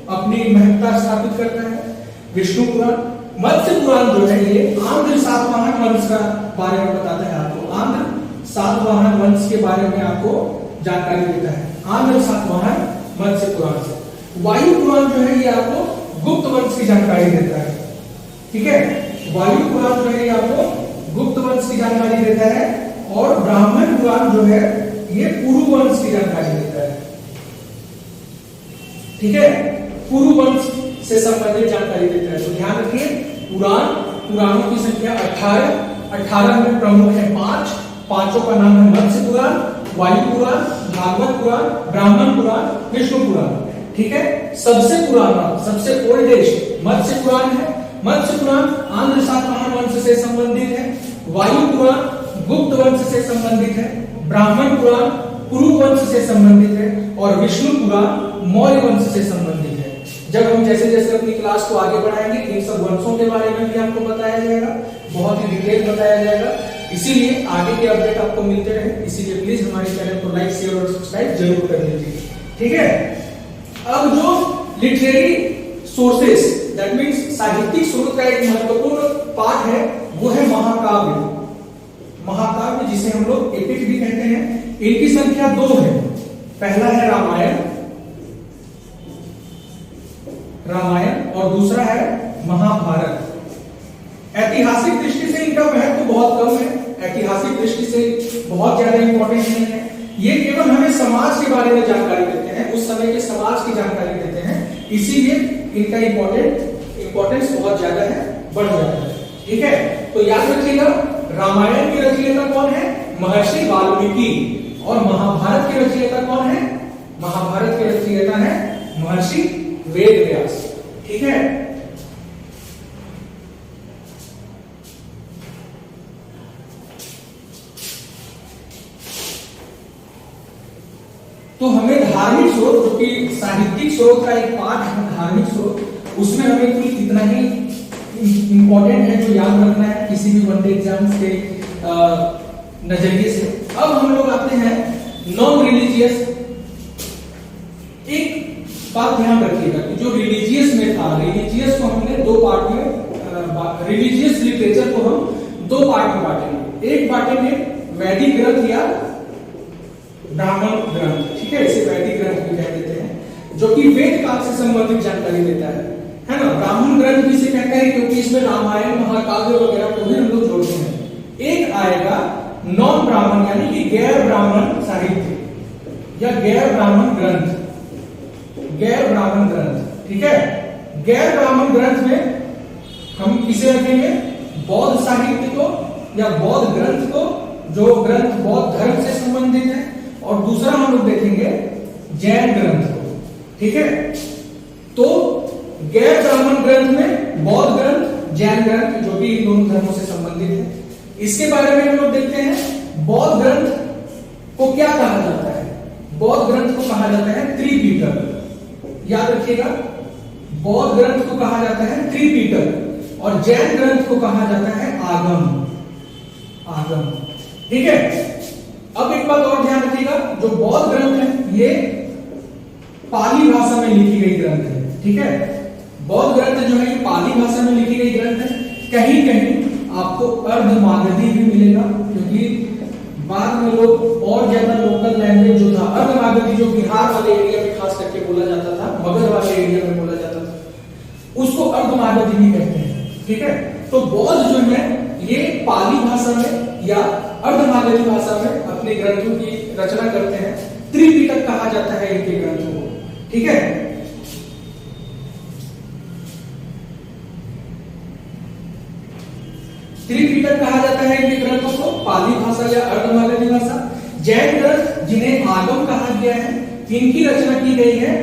अपनी महत्ता स्थापित करता है विष्णु पुराण। मत्स्य पुराण जो है ये आंध्र सातवाहन वंश का बारे में बताता है आपको। आंध्र सातवाहन वंश के बारे में आपको जानकारी देता है आंध्र सातवाहन मत्स्य पुराण से। वायु पुराण जो है ये आपको गुप्त वंश की जानकारी देता है। ठीक है, वायु पुराण जो है ये आपको गुप्त वंश की जानकारी देता है। और ब्राह्मण पुराण जो है ये पुरु वंश की जानकारी देता है। ठीक है, पुरु वंश से संबंधित जानकारी देता है। तो ध्यान रखिए, पुराणों की संख्या 18 में प्रमुख है 5। पांचों का नाम है मत्स्य पुराण, वायु पुराण, भागवत पुराण, ब्राह्मण पुराण, विष्णु पुराण। ठीक है, सबसे पुराना, सबसे ओल्डेस्ट मत्स्य पुराण है। मत्स्य पुराण आंध्र सातवाहन वंश से संबंधित है। वायु पुराण गुप्त वंश से संबंधित है। ब्राह्मण पुराण पुरु वंश से संबंधित है। और विष्णु पुराण मौर्य वंश से संबंधित है। जब हम जैसे जैसे अपनी क्लास को आगे बढ़ाएंगे इन सब वंशों के बारे में भी आपको बताया जाएगा, बहुत ही डिटेल बताया जाएगा। इसीलिए आगे के अपडेट आपको मिलते रहे, इसीलिए प्लीज हमारे चैनल को लाइक, शेयर और सब्सक्राइब जरूर कर लीजिए। ठीक है, अब जो लिटरेरी सोर्सेस दैट मींस साहित्यिक स्रोत का एक महत्वपूर्ण पार्ट है वो है महाकाव्य। महाकाव्य जिसे हम लोग एपिक भी कहते हैं, इनकी संख्या 2 है। पहला है रामायण और दूसरा है महाभारत। ऐतिहासिक दृष्टि से इनका महत्व तो बहुत कम है, ऐतिहासिक दृष्टि से बहुत ज्यादा इंपॉर्टेंट नहीं है। ये केवल हमें समाज के बारे में जानकारी देते हैं, उस समय के समाज की जानकारी देते हैं, इसीलिए इनका इंपॉर्टेंस बहुत ज्यादा है, बढ़ जाता है। ठीक है, तो याद रखिएगा रामायण के रचयिता कौन है? महर्षि वाल्मीकि। और महाभारत के रचयिता कौन है? महाभारत के रचयिता है महर्षि वेद व्यास। ठीक है, तो हमें धार्मिक स्रोत, जो कि साहित्यिक स्रोत का एक पार्ट है धार्मिक स्रोत, उसमें हमें कुछ इतना ही इंपॉर्टेंट है जो याद रखना है किसी भी वनडे एग्जाम के नजरिए से। अब हम लोग आते हैं नॉन रिलीजियस। एक बात ध्यान रखिएगा कि जो रिलीजियस में था, रिलीजियस को हमने 2 पार्ट में, रिलीजियस लिटरेचर को हम 2 पार्ट में बांटेंगे। एक बांटेंगे वैदिक ग्रंथ या ब्राह्मण ग्रंथ। ठीक है, इसे वैदिक ग्रंथ भी कह देते हैं, जो कि वेद काल से संबंधित जानकारी देता है ना। ब्राह्मण ग्रंथ भी इसे कहते हैं क्योंकि इसमें रामायण, महाकाव्य वगैरह को भी हम लोग जोड़ते हैं। एक आएगा नॉन ब्राह्मण यानी कि गैर ब्राह्मण साहित्य या गैर ब्राह्मण ग्रंथ। गैर ब्राह्मण ग्रंथ, ठीक है, गैर ब्राह्मण ग्रंथ में हम किसे रखेंगे? बौद्ध साहित्य को या बौद्ध ग्रंथ को, जो ग्रंथ बौद्ध धर्म से संबंधित है। और दूसरा हम लोग देखेंगे जैन ग्रंथ को। ठीक है, तो गैर ब्राह्मण ग्रंथ में बौद्ध ग्रंथ, जैन ग्रंथ, जो कि इन दोनों धर्मों से संबंधित है। इसके बारे में हम लोग देखते हैं बौद्ध ग्रंथ को क्या कहा जाता है? बौद्ध ग्रंथ को कहा जाता है त्रिपिटक। याद रखिएगा, बौद्ध ग्रंथ को कहा जाता है त्रिपिटक और जैन ग्रंथ को कहा जाता है आगम। ठीक है, अब एक बात और ध्यान रखिएगा, जो बौद्ध ग्रंथ है ये पाली भाषा में लिखी गई ग्रंथ है। ठीक है, बौद्ध ग्रंथ जो है ये पाली भाषा में लिखी गई ग्रंथ है। कहीं कहीं आपको अर्धमागधी भी मिलेगा, क्योंकि बाद में लोग और ज्यादा लोकल लैंग्वेज जो था अर्धमागधी, जो बिहार वाले एरिया में खास करके बोला जाता था, मगध वाले एरिया में बोला जाता था, उसको अर्धमागधी भी कहते हैं। ठीक है, तो बौद्ध जो है ये पाली भाषा में या अर्धमागधी भाषा में अपने ग्रंथों की रचना करते हैं। त्रिपिटक कहा जाता है इनके ग्रंथों को। ठीक है, त्रिपिटक कहा जाता है इनके ग्रंथों को, पाली भाषा या अर्धमागधी भाषा। जैन ग्रंथ जिन्हें आगम कहा गया है, इनकी रचना की गई है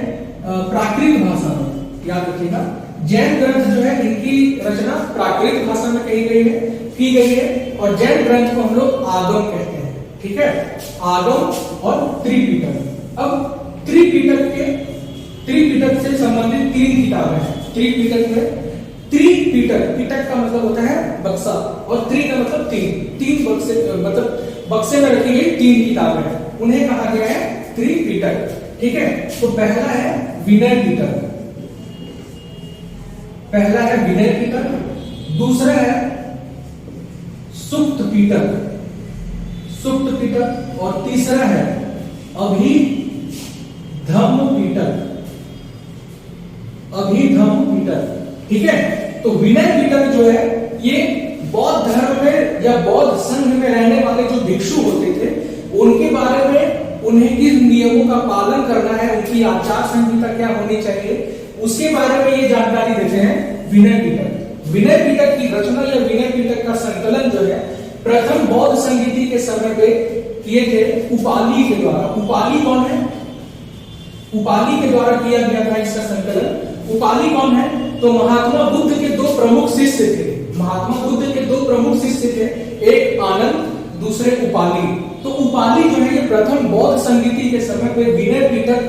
प्राकृत भाषा में। याद रखिएगा, जैन ग्रंथ जो है इनकी रचना प्राकृत भाषा में की गई है और जैन ग्रंथ को हम लोग आगम कहते हैं। ठीक है, आगम और त्रिपिटक। अब त्रिपिटक से संबंधित 3 किताबें हैं। त्रिपिटक में त्रिपिटक, पिटक का मतलब होता है बक्सा और त्रि का मतलब तीन, तीन बक्से मतलब बक्से में रखी गई तीन किताबें हैं, उन्हें कहा गया है त्रिपिटक। ठीक है, तो पहला है विनय पिटक, पहला है विनय पिटक, दूसरा है सुक्त पिटक, सुक्त पिटक, और तीसरा है अभिधम्म पिटक, अभिधम्म पिटक। ठीक है, तो विनय पिटक जो है ये बौद्ध धर्म में या बौद्ध संघ में रहने वाले जो भिक्षु होते थे उनके बारे में, उन्हें किन नियमों का पालन करना है, उनकी आचार संहिता क्या होनी चाहिए, उसके बारे में ये जानकारी देते हैं विनय पिटक। विनय पिटक की रचना या विनय पिटक का संकलन जो है प्रथम बौद्ध संगीति के समय पे किए थे उपाली के द्वारा। उपाली कौन है? उपाली के द्वारा किया गया था इसका संकलन। उपाली कौन है? तो महात्मा बुद्ध के दो प्रमुख शिष्य थे, महात्मा बुद्ध के दो प्रमुख शिष्य थे, एक आनंद, दूसरे उपाली। तो उपाली जो है ये प्रथम बौद्ध संगीति के समय पे विनय पिटक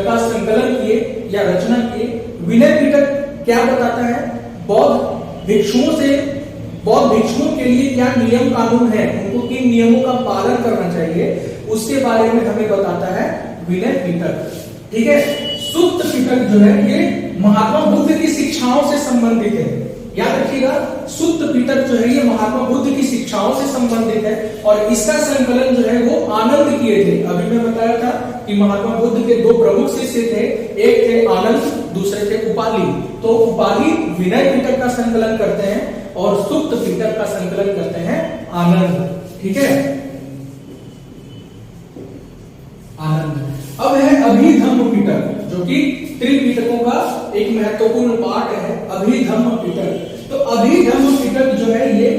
का संकलन किए या रचना किए। विनय पिटक क्या बताता है? बौद्ध भिक्षुओं से, बौद्ध भिक्षुओं के लिए क्या नियम कानून है, उनको किन नियमों का पालन करना चाहिए, उसके बारे में हमें बताता है विनय पिटक। ठीक है, सुक्त पिटक जो है ये महात्मा बुद्ध की शिक्षाओं से संबंधित है। याद रखिएगा, सुक्त पिटक जो है ये महात्मा बुद्ध की शिक्षाओं से संबंधित है और इसका संकलन जो है वो आनंद किए थे। अभी मैं बताया था कि महात्मा बुद्ध के दो प्रमुख शिष्य थे, एक थे आनंद, दूसरे थे उपाली। तो उपाली विनय पिटक का संकलन करते हैं और सुक्त पिटक का संकलन करते हैं आनंद। ठीक है, आनंद। अब है अभिधम्म पिटक जो कि त्रिपिटकों का एक महत्वपूर्ण पार्ट है, अभिधम्म पिटक। तो अभिधम्म पिटक जो है ये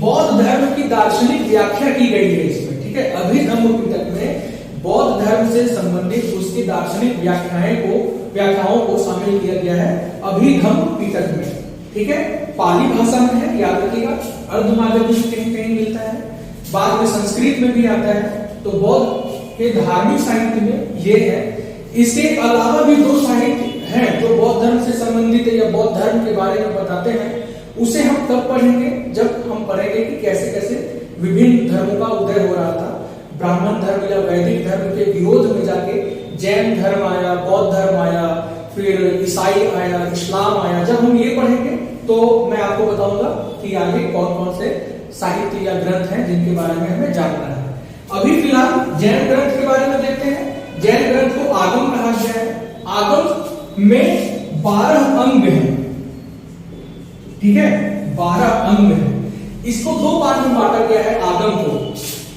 बौद्ध धर्म की दार्शनिक व्याख्या की गई है इसमें। ठीक है, अभिधम्म पिटक में बौद्ध धर्म से संबंधित उसकी दार्शनिक व्याख्याओं को शामिल किया गया है अभिधम्म पिटक में। ठीक है, पाली भाषा में है, याद रखिएगा, अर्धमागधी में कहीं कहीं मिलता है, बाद में संस्कृत में भी आता है। तो बौद्ध के धार्मिक साहित्य में ये है। इसके अलावा भी दो साहित्य हैं जो बौद्ध धर्म से संबंधित है या बौद्ध धर्म के बारे में बताते हैं। उसे हम तब पढ़ेंगे जब हम पढ़ेंगे कि कैसे कैसे विभिन्न धर्मों का उदय हो रहा था। ब्राह्मण धर्म या वैदिक धर्म के विरोध में जाके जैन धर्म आया, बौद्ध धर्म आया, फिर ईसाई आया, इस्लाम आया। जब हम ये पढ़ेंगे तो मैं आपको बताऊंगा कि आगे कौन कौन से साहित्य या ग्रंथ हैं जिनके बारे में हमें जानना है। अभी फिलहाल जैन ग्रंथ के बारे में देखते हैं। जैन ग्रंथ को आगम कहा गया है। आगम में 12 अंग हैं। ठीक है, 12 अंग हैं। इसको दो पार्ट में बांटा गया है आगम को,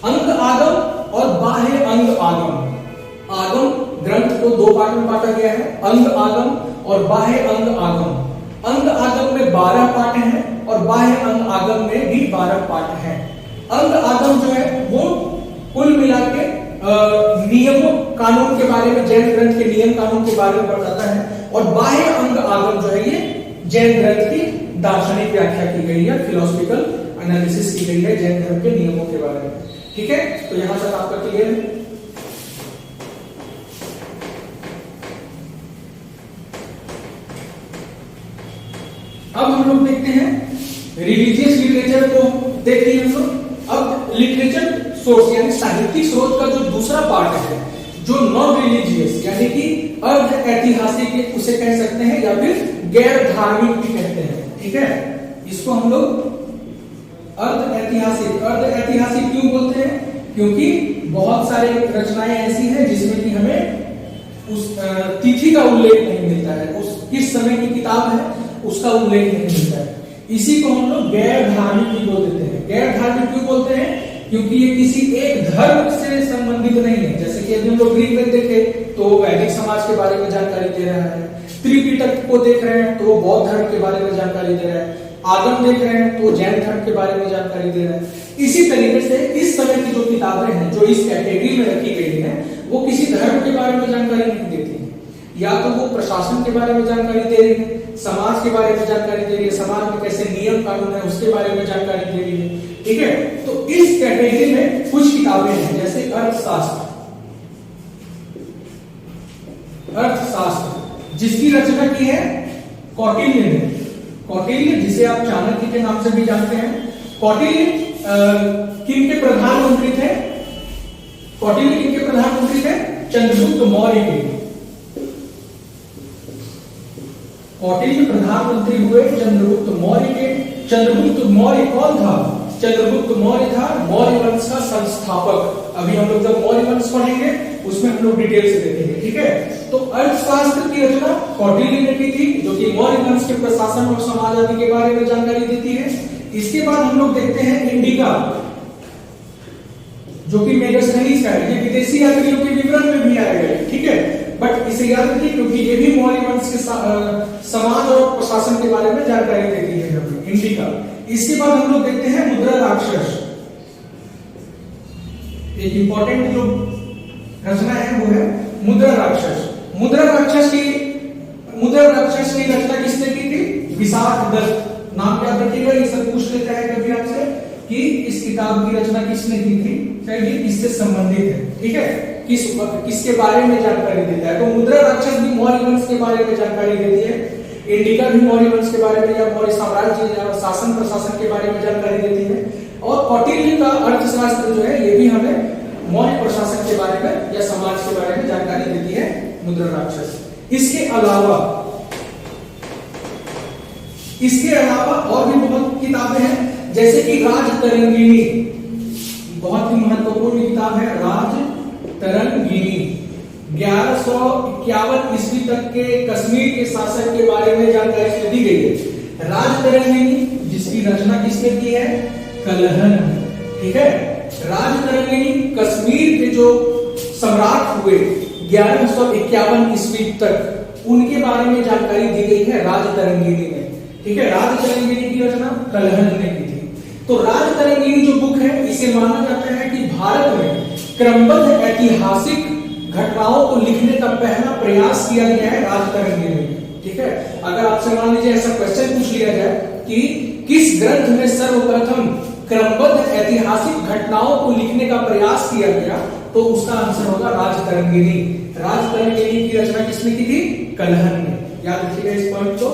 अंग आगम और बाह्य अंग आगम। आगम ग्रंथ को दो पार्ट में बांटा गया है, अंग आगम और बाह्य अंग आगम। अंग आगम में 12 पार्ट हैं और बाह्य अंग आगम में भी 12 पार्ट हैं। अंग आगम जो है वो कुल मिला के नियमों कानून के बारे में, जैन ग्रंथ के नियम कानून के बारे में बताता है और बाह्य अंग आगम जो है ये जैन ग्रंथ की दार्शनिक व्याख्या की गई है, फिलोसफिकल एनालिसिस की गई है जैन धर्म के नियमों के बारे में। ठीक है, तो यहां तक आपका क्लियर है। अब हम लोग देखते हैं रिलीजियस लिटरेचर को। देखिए हम लोग अब लिटरेचर सोर्स यानी साहित्यिक स्रोत का जो दूसरा पार्ट है, जो नॉन रिलीजियस यानी कि अर्ध ऐतिहासिक उसे कह सकते हैं या फिर गैर धार्मिक भी कहते हैं। ठीक है, इसको हम लोग अर्ध ऐतिहासिक क्यों बोलते हैं? क्योंकि बहुत सारे रचनाएं ऐसी हैं जिसमें कि हमें उस तिथि का उल्लेख नहीं मिलता है, उस किस समय की किताब है उसका उल्लेख नहीं मिलता है। इसी को हम लोग गैर धार्मिक भी बोल देते हैं। गैर धार्मिक क्यों बोलते हैं? क्योंकि ये किसी एक धर्म से संबंधित नहीं है। जैसे कि अभी हम लोग ग्रीक में देखे तो वैदिक समाज के बारे में जानकारी दे रहा है, त्रिपिटक को देख रहे हैं तो वो बौद्ध धर्म के बारे में जानकारी दे रहा है, आगम देख रहे हैं तो जैन धर्म के बारे में जानकारी दे रहा है। इसी तरीके से इस समय की जो किताबें हैं जो इस कैटेगरी में रखी गई है वो किसी धर्म के बारे में जानकारी नहीं देती है, या तो वो प्रशासन के बारे में जानकारी दे रही है, समाज के बारे में जानकारी दे रही है, समाज में कैसे नियम कानून है उसके बारे में जानकारी दे रही है। ठीक है, तो इस कैटेगरी में कुछ किताबें हैं जैसे अर्थशास्त्र जिसकी रचना की है कौटिल्य ने। कौटिल्य, जिसे आप चाणक्य के नाम से भी जानते हैं। कौटिल्य किन के प्रधानमंत्री थे? कौटिल्य किन के प्रधानमंत्री थे? चंद्रगुप्त मौर्य के। कौटिल्य प्रधानमंत्री हुए चंद्रगुप्त मौर्य के। चंद्रगुप्त मौर्य कौन था? चंद्रगुप्त मौर्य था मौर्य वंश का संस्थापक। अभी हम लोग जब मौर्य वंश पढ़ेंगे उसमें हम लोग डिटेल से देखेंगे, ठीक है। तो अर्थशास्त्र की रचना कौटिल्य ने की थी, जो कि मौर्य वंश के प्रशासन और समाज आदि के बारे में जानकारी देती है। इसके बाद हम लोग देखते हैं इंडिका, जो कि मेगास्थनीज का है। ये विदेशी यात्रियों के विवरण में भी आएगा, ठीक है, बट इसे याद रखिए क्योंकि ये भी मौर्य वंश के समाज और प्रशासन के बारे में जानकारी देती है इंडिका। इसके बाद हम लोग देखते हैं मुद्रा राक्षस। एक इंपॉर्टेंट जो रचना है वो है मुद्रा राक्षस। मुद्रा राक्षस की रचना किसने की थी? विशाख दत्त। नाम याद रखिएगा, ये सब पूछ लेता है कभी आपसे कि इस किताब की रचना किसने की थी, शायद ये किससे संबंधित है, ठीक है, किसके बारे में जानकारी देता है। तो मुद्रा राक्षस भी मौर्य वंश के बारे में जानकारी देती है। इंडिका भी मौर्य वंश के बारे में या मौर्य साम्राज्य या शासन प्रशासन के बारे में जानकारी देती है। और कौटिल्य का अर्थशास्त्र जो है ये भी हमें मौर्य प्रशासन के बारे में या समाज के बारे में जानकारी देती है मुद्रा राक्षस। इसके अलावा और भी बहुत किताबें हैं, जैसे कि राजतरंगिणी, बहुत ही महत्वपूर्ण किताब है राजतरंगिणी। 1151 ईस्वी तक के कश्मीर के शासक के बारे में जानकारी इसमें दी गई है। राजतरंगिणी जिसकी रचना किसने की है? कलहन, ठीक है। राजतरंगिणी कश्मीर के जो सम्राट हुए 1151 ईस्वी तक, उनके बारे में जानकारी दी गई है राजतरंगिणी में, ठीक है। राजतरंगिणी की रचना कलहन ने की थी। तो राजतरंगिणी जो बुक है इसे माना जाता है कि भारत में क्रमबद्ध ऐतिहासिक घटनाओं को लिखने का पहला प्रयास किया गया है राजतरंगिणी में, ठीक है। अगर आपसे मान लीजिए ऐसा क्वेश्चन पूछ लिया जाए कि किस ग्रंथ में सर्वप्रथम क्रमबद्ध ऐतिहासिक घटनाओं को लिखने का प्रयास किया गया, तो उसका आंसर होगा राजतरंगिणी। राजतरंगिणी की रचना किसने की थी? कलहन ने। याद रखिएगा इस पॉइंट को।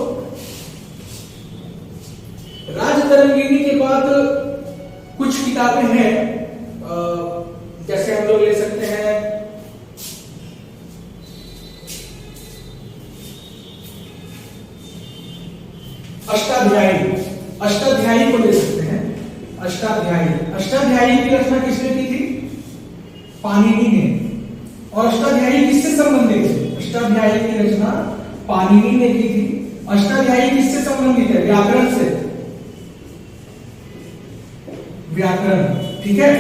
राजतरंगिणी के बाद कुछ किताबें हैं, जैसे हम लोग ले सकते हैं अष्टाध्यायी को ले सकते हैं। अष्टाध्यायी की रचना किसने की थी? पाणिनि ने। और अष्टाध्यायी किससे संबंधित है? अष्टाध्यायी की रचना पाणिनि ने की थी। अष्टाध्यायी किससे संबंधित है? व्याकरण से, व्याकरण, ठीक है।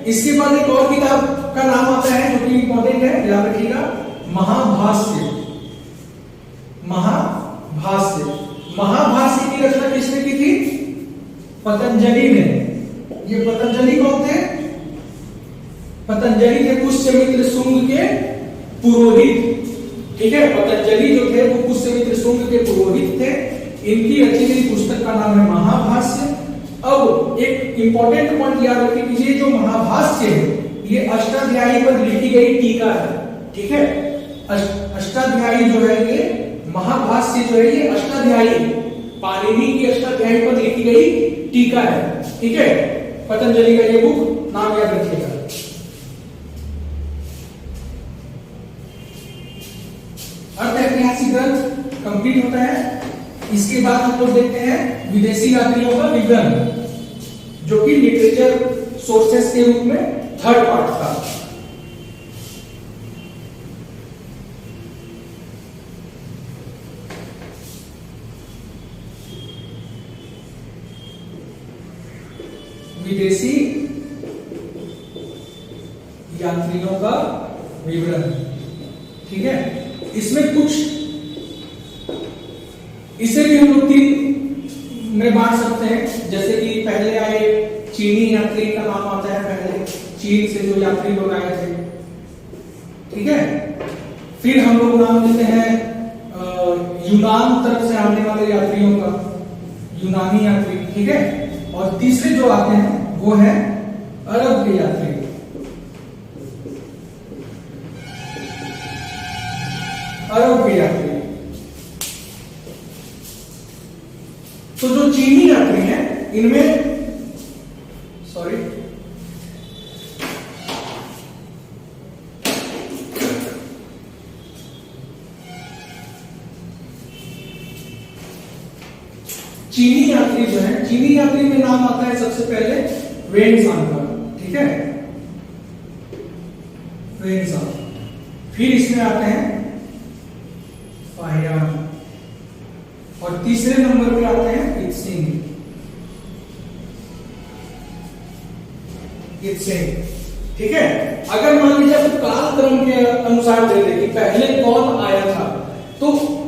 इसके बाद एक और किताब का नाम आता है जो कि इंपॉर्टेंट है, याद रखिएगा, महाभाष्य। महाभाष्य की रचना किसने की थी? पतंजलि ने। ये पतंजलि कौन थे? पतंजलि थे पुष्यमित्र शुंग के पुरोहित, ठीक है। पतंजलि जो थे वो पुष्यमित्र शुंग के पुरोहित थे। इनकी रची गई पुस्तक का नाम है महाभाष्य। अब एक इंपॉर्टेंट पॉइंट याद रखिए कि ये जो महाभाष्य है ये अष्टाध्यायी पर लिखी गई टीका है, ठीक है। अष्टाध्यायी जो है ये महाभाष्य जो है ये अष्टाध्यायी, पाणिनि की अष्टाध्यायी पर लिखी गई टीका है, ठीक है। पतंजलि का ये बुक नाम याद रखिएगा। अर्थ ऐतिहासिक ग्रंथ कंप्लीट होता है। इसके बाद हम लोग देखते हैं विदेशी यात्रियों का विवरण, जो कि लिटरेचर सोर्सेस के रूप में थर्ड पार्ट था। विदेशी यात्रियों का विवरण, ठीक है। इसमें कुछ, इसे भी हम लोग 3 में बांट सकते हैं। जैसे कि पहले आए चीनी यात्री का नाम आता है, पहले चीन से जो यात्री लोग आए थे, ठीक है। फिर हम लोग नाम लेते हैं यूनान तरफ से आने वाले यात्रियों का, यूनानी यात्री, ठीक है। और तीसरे जो आते हैं वो है अरब के यात्री, अरब के यात्री। इनमें सॉरी चीनी यात्री जो है, चीनी यात्री में नाम आता है सबसे पहले वेनसांग का, ठीक है, वेनसांग। फिर इसमें आते हैं फाहियान और तीसरे नंबर पे आते हैं इत्सिंग। ठीक है। अगर मान लीजिए आप कालक्रम के अनुसार दे दे कि पहले कौन आया था, तो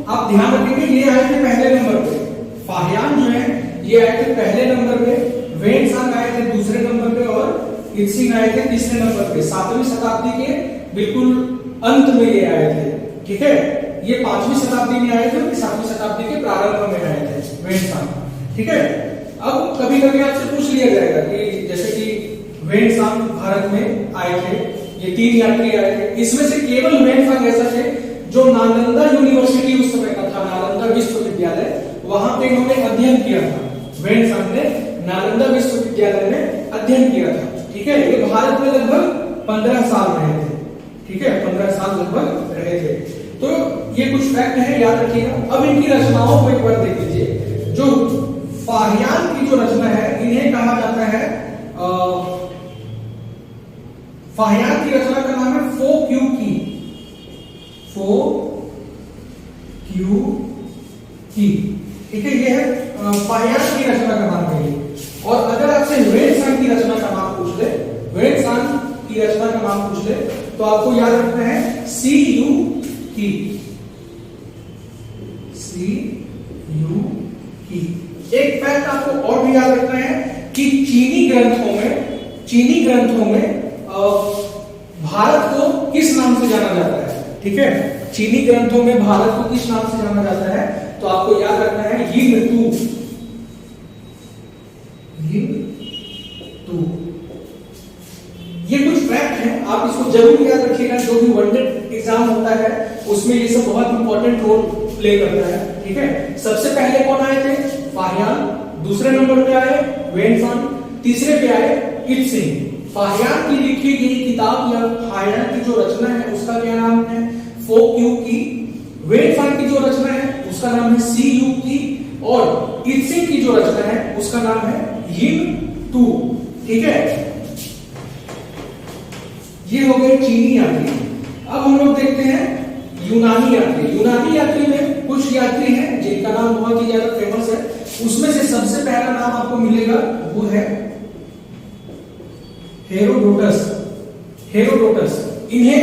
आप ध्यान रखेंगे ये आए थे पहले नंबर पे, फाहियान जो है ये आए थे पहले नंबर पे, वेनसांग आए थे दूसरे नंबर पे और इत्सिंग आए थे तीसरे नंबर पे। 7वीं शताब्दी के बिल्कुल अंत में ये आए थे, ठीक है। ये 5वीं शताब्दी में आए थे और 7वीं शताब्दी के प्रारंभ में आए थे वेनसांग, ठीक है। अब कभी कभी आपसे पूछ लिया जाएगा कि जैसे कि वेनसांग भारत में आए थे, ये 3 यात्री आए थे, इसमें से केवल वेनसांग ऐसा थे जो नालंदा यूनिवर्सिटी उस समय का था, नालंदा विश्वविद्यालय, वहां पे इन्होंने अध्ययन किया था। वेनसांग ने नालंदा विश्वविद्यालय में अध्ययन किया था, ठीक है। ये भारत में लगभग 15 साल रहे थे, ठीक है, 15 साल लगभग रहे थे। तो ये कुछ फैक्ट है, याद रखिएगा। अब इनकी रचनाओं को एक बार देख लीजिए। जो फाहियान की जो रचना है इन्हें कहा जाता है, फाहियान की रचना का नाम है फो क्यू की, फो क्यू की, ठीक है। ये है फाहियान की रचना का नाम है। और अगर आपसे वेनसांग की रचना का नाम पूछ ले, वेनसांग की रचना का नाम पूछ ले, तो आपको याद रखना है सी यू की, सी यू की। एक फैक्ट आपको और भी याद रखना है कि चीनी ग्रंथों में भारत को किस नाम से जाना जाता है, ठीक है। चीनी ग्रंथों में भारत को किस नाम से जाना जाता है, तो आपको याद रखना है यिंगतू, यिंगतू। ये कुछ फैक्ट हैं, आप इसको जरूर याद रखिएगा। जो भी वनडेड एग्जाम होता है उसमें ये सब बहुत इंपॉर्टेंट रोल प्ले करता है, ठीक है। सबसे पहले कौन आए थे? फाहियान। दूसरे नंबर पे आए वेनसांग, तीसरे पे आए इत्सिंग। फाहियान की लिखी गई किताब या फाहियान की जो रचना है उसका क्या नाम है? फो क्यू की। वेनसांग की जो रचना है उसका नाम है सी यू की। और इत्सिंग की जो रचना है उसका नाम है यिंगतू, ठीक है। ये हो गए चीनी यात्री। अब हम लोग देखते हैं यूनानी यात्री। यूनानी यात्री में कुछ यात्री हैं जिनका नाम बहुत ही ज्यादा फेमस है। उसमें से सबसे पहला नाम आपको मिलेगा वो है हेरोडोटस। हेरोडोटस, इन्हें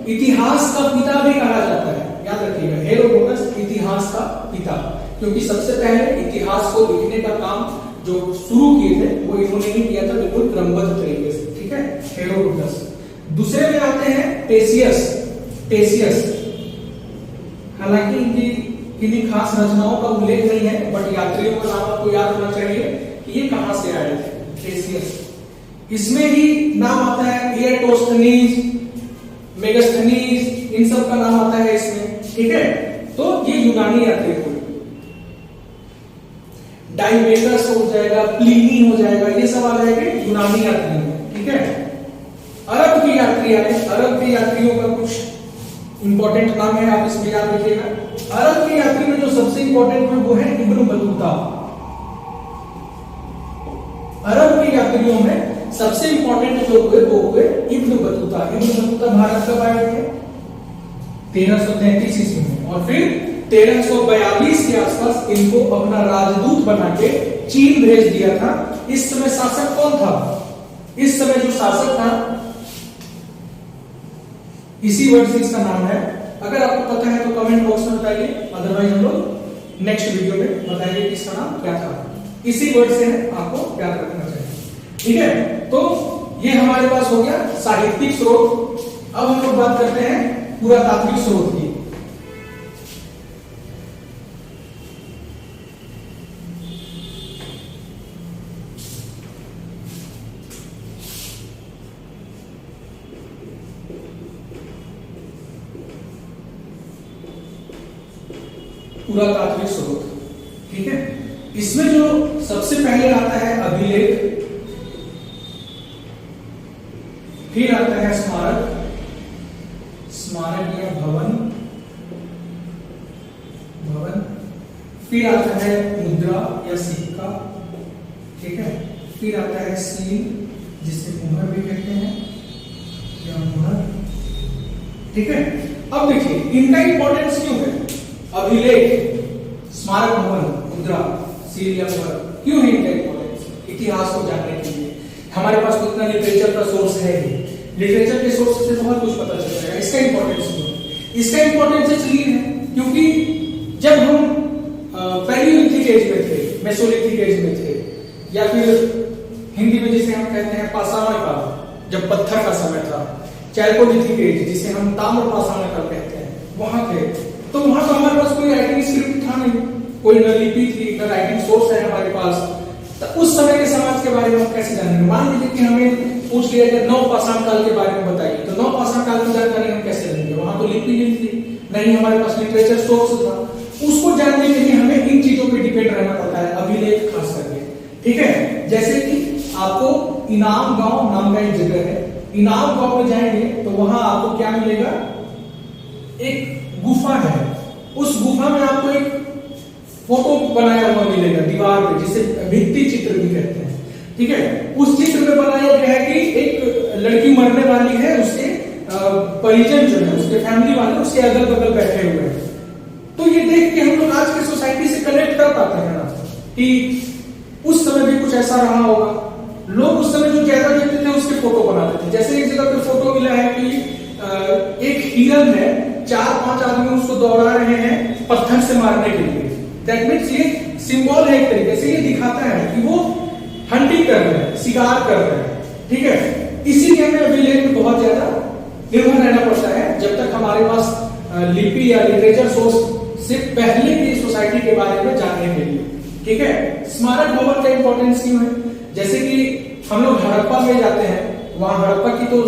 इतिहास का पिता भी कहा जाता है, याद रखिएगा। हेरोडोटस इतिहास का पिता, क्योंकि सबसे पहले इतिहास को लिखने का काम जो शुरू किए थे वो इन्होंने ही किया था, बिल्कुल क्रमबद्ध तरीके से, ठीक है। हेरोडोटस। दूसरे में आते हैं टेसियस। टेसियस, हालांकि इनकी किन्हीं खास रचनाओं का उल्लेख नहीं है, बट यात्रियों का नाम आपको याद होना चाहिए कि ये कहां से आए थे। टेसियस। इसमें ही नाम आता है एराटोस्थनीज, मेगास्थनीज, इन सब का नाम आता है इसमें, ठीक है। तो ये यूनानी यात्री हुए। डाइमेटर्स हो जाएगा, प्लीनी हो जाएगा, ये सब आ जाएंगे यूनानी यात्री में, ठीक है। अरब के यात्री आए। अरब के यात्रियों का कुछ इंपॉर्टेंट नाम है, आप इसमें याद रखिएगा। अरब के यात्री में जो सबसे इंपॉर्टेंट है वो है इब्न बतूता। अरब के यात्रियों में सबसे इंपॉर्टेंट जो हुए वो हुए Ibn Battuta. Ibn Battuta Bharat कब आए थे? 1333 ईस्वी में। और फिर 1342 के आसपास इनको अपना राजदूत बना के चीन भेज दिया था। इस समय शासक कौन था? इस समय जो शासक था, इसी वर्ड से इसका नाम है। अगर आपको पता है तो कमेंट बॉक्स में बताइए, अदरवाइज हम लोग नेक्स्ट वीडियो में बताएंगे कि इसका नाम क्या था। इसी वर्ड से आपको याद रखना चाहिए, ठीक है। तो ये हमारे पास हो गया साहित्यिक स्रोत। अब हम लोग बात करते हैं पुरातात्विक स्रोत की। पुरातात्विक स्रोत, ठीक है। इसमें जो सबसे पहले आता है अभिलेख, फिर आता है स्मारक, स्मारक या भवन, फिर आता है मुद्रा या सिक्का, ठीक है, फिर आता है सील जिसे मुहर भी कहते हैं या मुहर, ठीक है। अब देखिए इनका इंपॉर्टेंस क्यों है, अभिलेख, स्मारक, भवन, मुद्रा, सील या मुहर, क्यों है इनका इंपॉर्टेंस? इतिहास को जानने के लिए। हमारे पास तो इतना लिटरेचर का सोर्स है ही, लिटरेचर के सोर्स से बहुत कुछ पता चल जाएगा। इसका इंपॉर्टेंस क्यों है? इसका इंपॉर्टेंस इसलिए है क्योंकि जब हम पैलियोलिथिक एज में थे, मेसोलिथिक एज में थे, या फिर हिंदी में जिसे हम कहते हैं पाषाण काल, जब पत्थर का समय था, चैल्कोलिथिक एज जिसे हम ताम्र पाषाण काल कहते हैं, वहां थे, तो वहां तो हमारे पास कोई राइटिंग स्क्रिप्ट था नहीं, कोई न लिपि थी, न राइटिंग सोर्स है हमारे पास। तो उस समय के समाज के बारे में हम कैसे जानेंगे? मान लीजिए कि हमें पूछ लिया कि नव पाषाण काल के बारे में बताइए, तो नव पाषाण काल की जानकारी हम कैसे लेंगे? वहां तो लिपि नहीं थी, नहीं हमारे पास लिटरेचर सोर्स था। उसको जानने के लिए हमें इन चीजों पे डिपेंड रहना पड़ता है, अभिलेख खास करके, ठीक है। जैसे कि आपको इनाम गांव नाम का एक जगह है, इनाम गांव में जाएंगे तो वहां आपको क्या मिलेगा? एक गुफा है, उस गुफा में आपको एक फोटो बनाया हुआ मिलेगा दीवार पे, जिसे भित्ति चित्र भी कहते हैं, ठीक है। उस चित्र में बनाया गया है कि एक लड़की मरने वाली है, उसके परिजन जो है, उसके फैमिली वाले उसके अगल बगल बैठे हुए हैं। तो ये देख के हम लोग आज की सोसाइटी से कनेक्ट कर पाते हैं ना कि उस समय भी कुछ ऐसा रहा होगा। लोग उस समय जो ज्यादा देखते थे उसके फोटो बनाते थे। जैसे एक जगह पे फोटो मिला है कि एक हिरन है, 4-5 आदमी उसको दौड़ा रहे हैं पत्थर से मारने के लिए। दैट मीन्स ये सिंबल है, एक तरीके से ये दिखाता है कि वो हंटिंग कर रहे हैं, शिकार कर रहे हैं, ठीक है। इसीलिए हमें अभिलेख में बहुत ज्यादा निर्भर रहना पड़ता है, जब तक हमारे पास लिपि या लिटरेचर सोर्स से पहले की सोसाइटी के बारे में जानने के लिए, ठीक है। स्मारक भवन का इंपॉर्टेंस क्यों है? जैसे कि हम लोग हड़प्पा में जाते हैं, वहां हड़प्पा की तो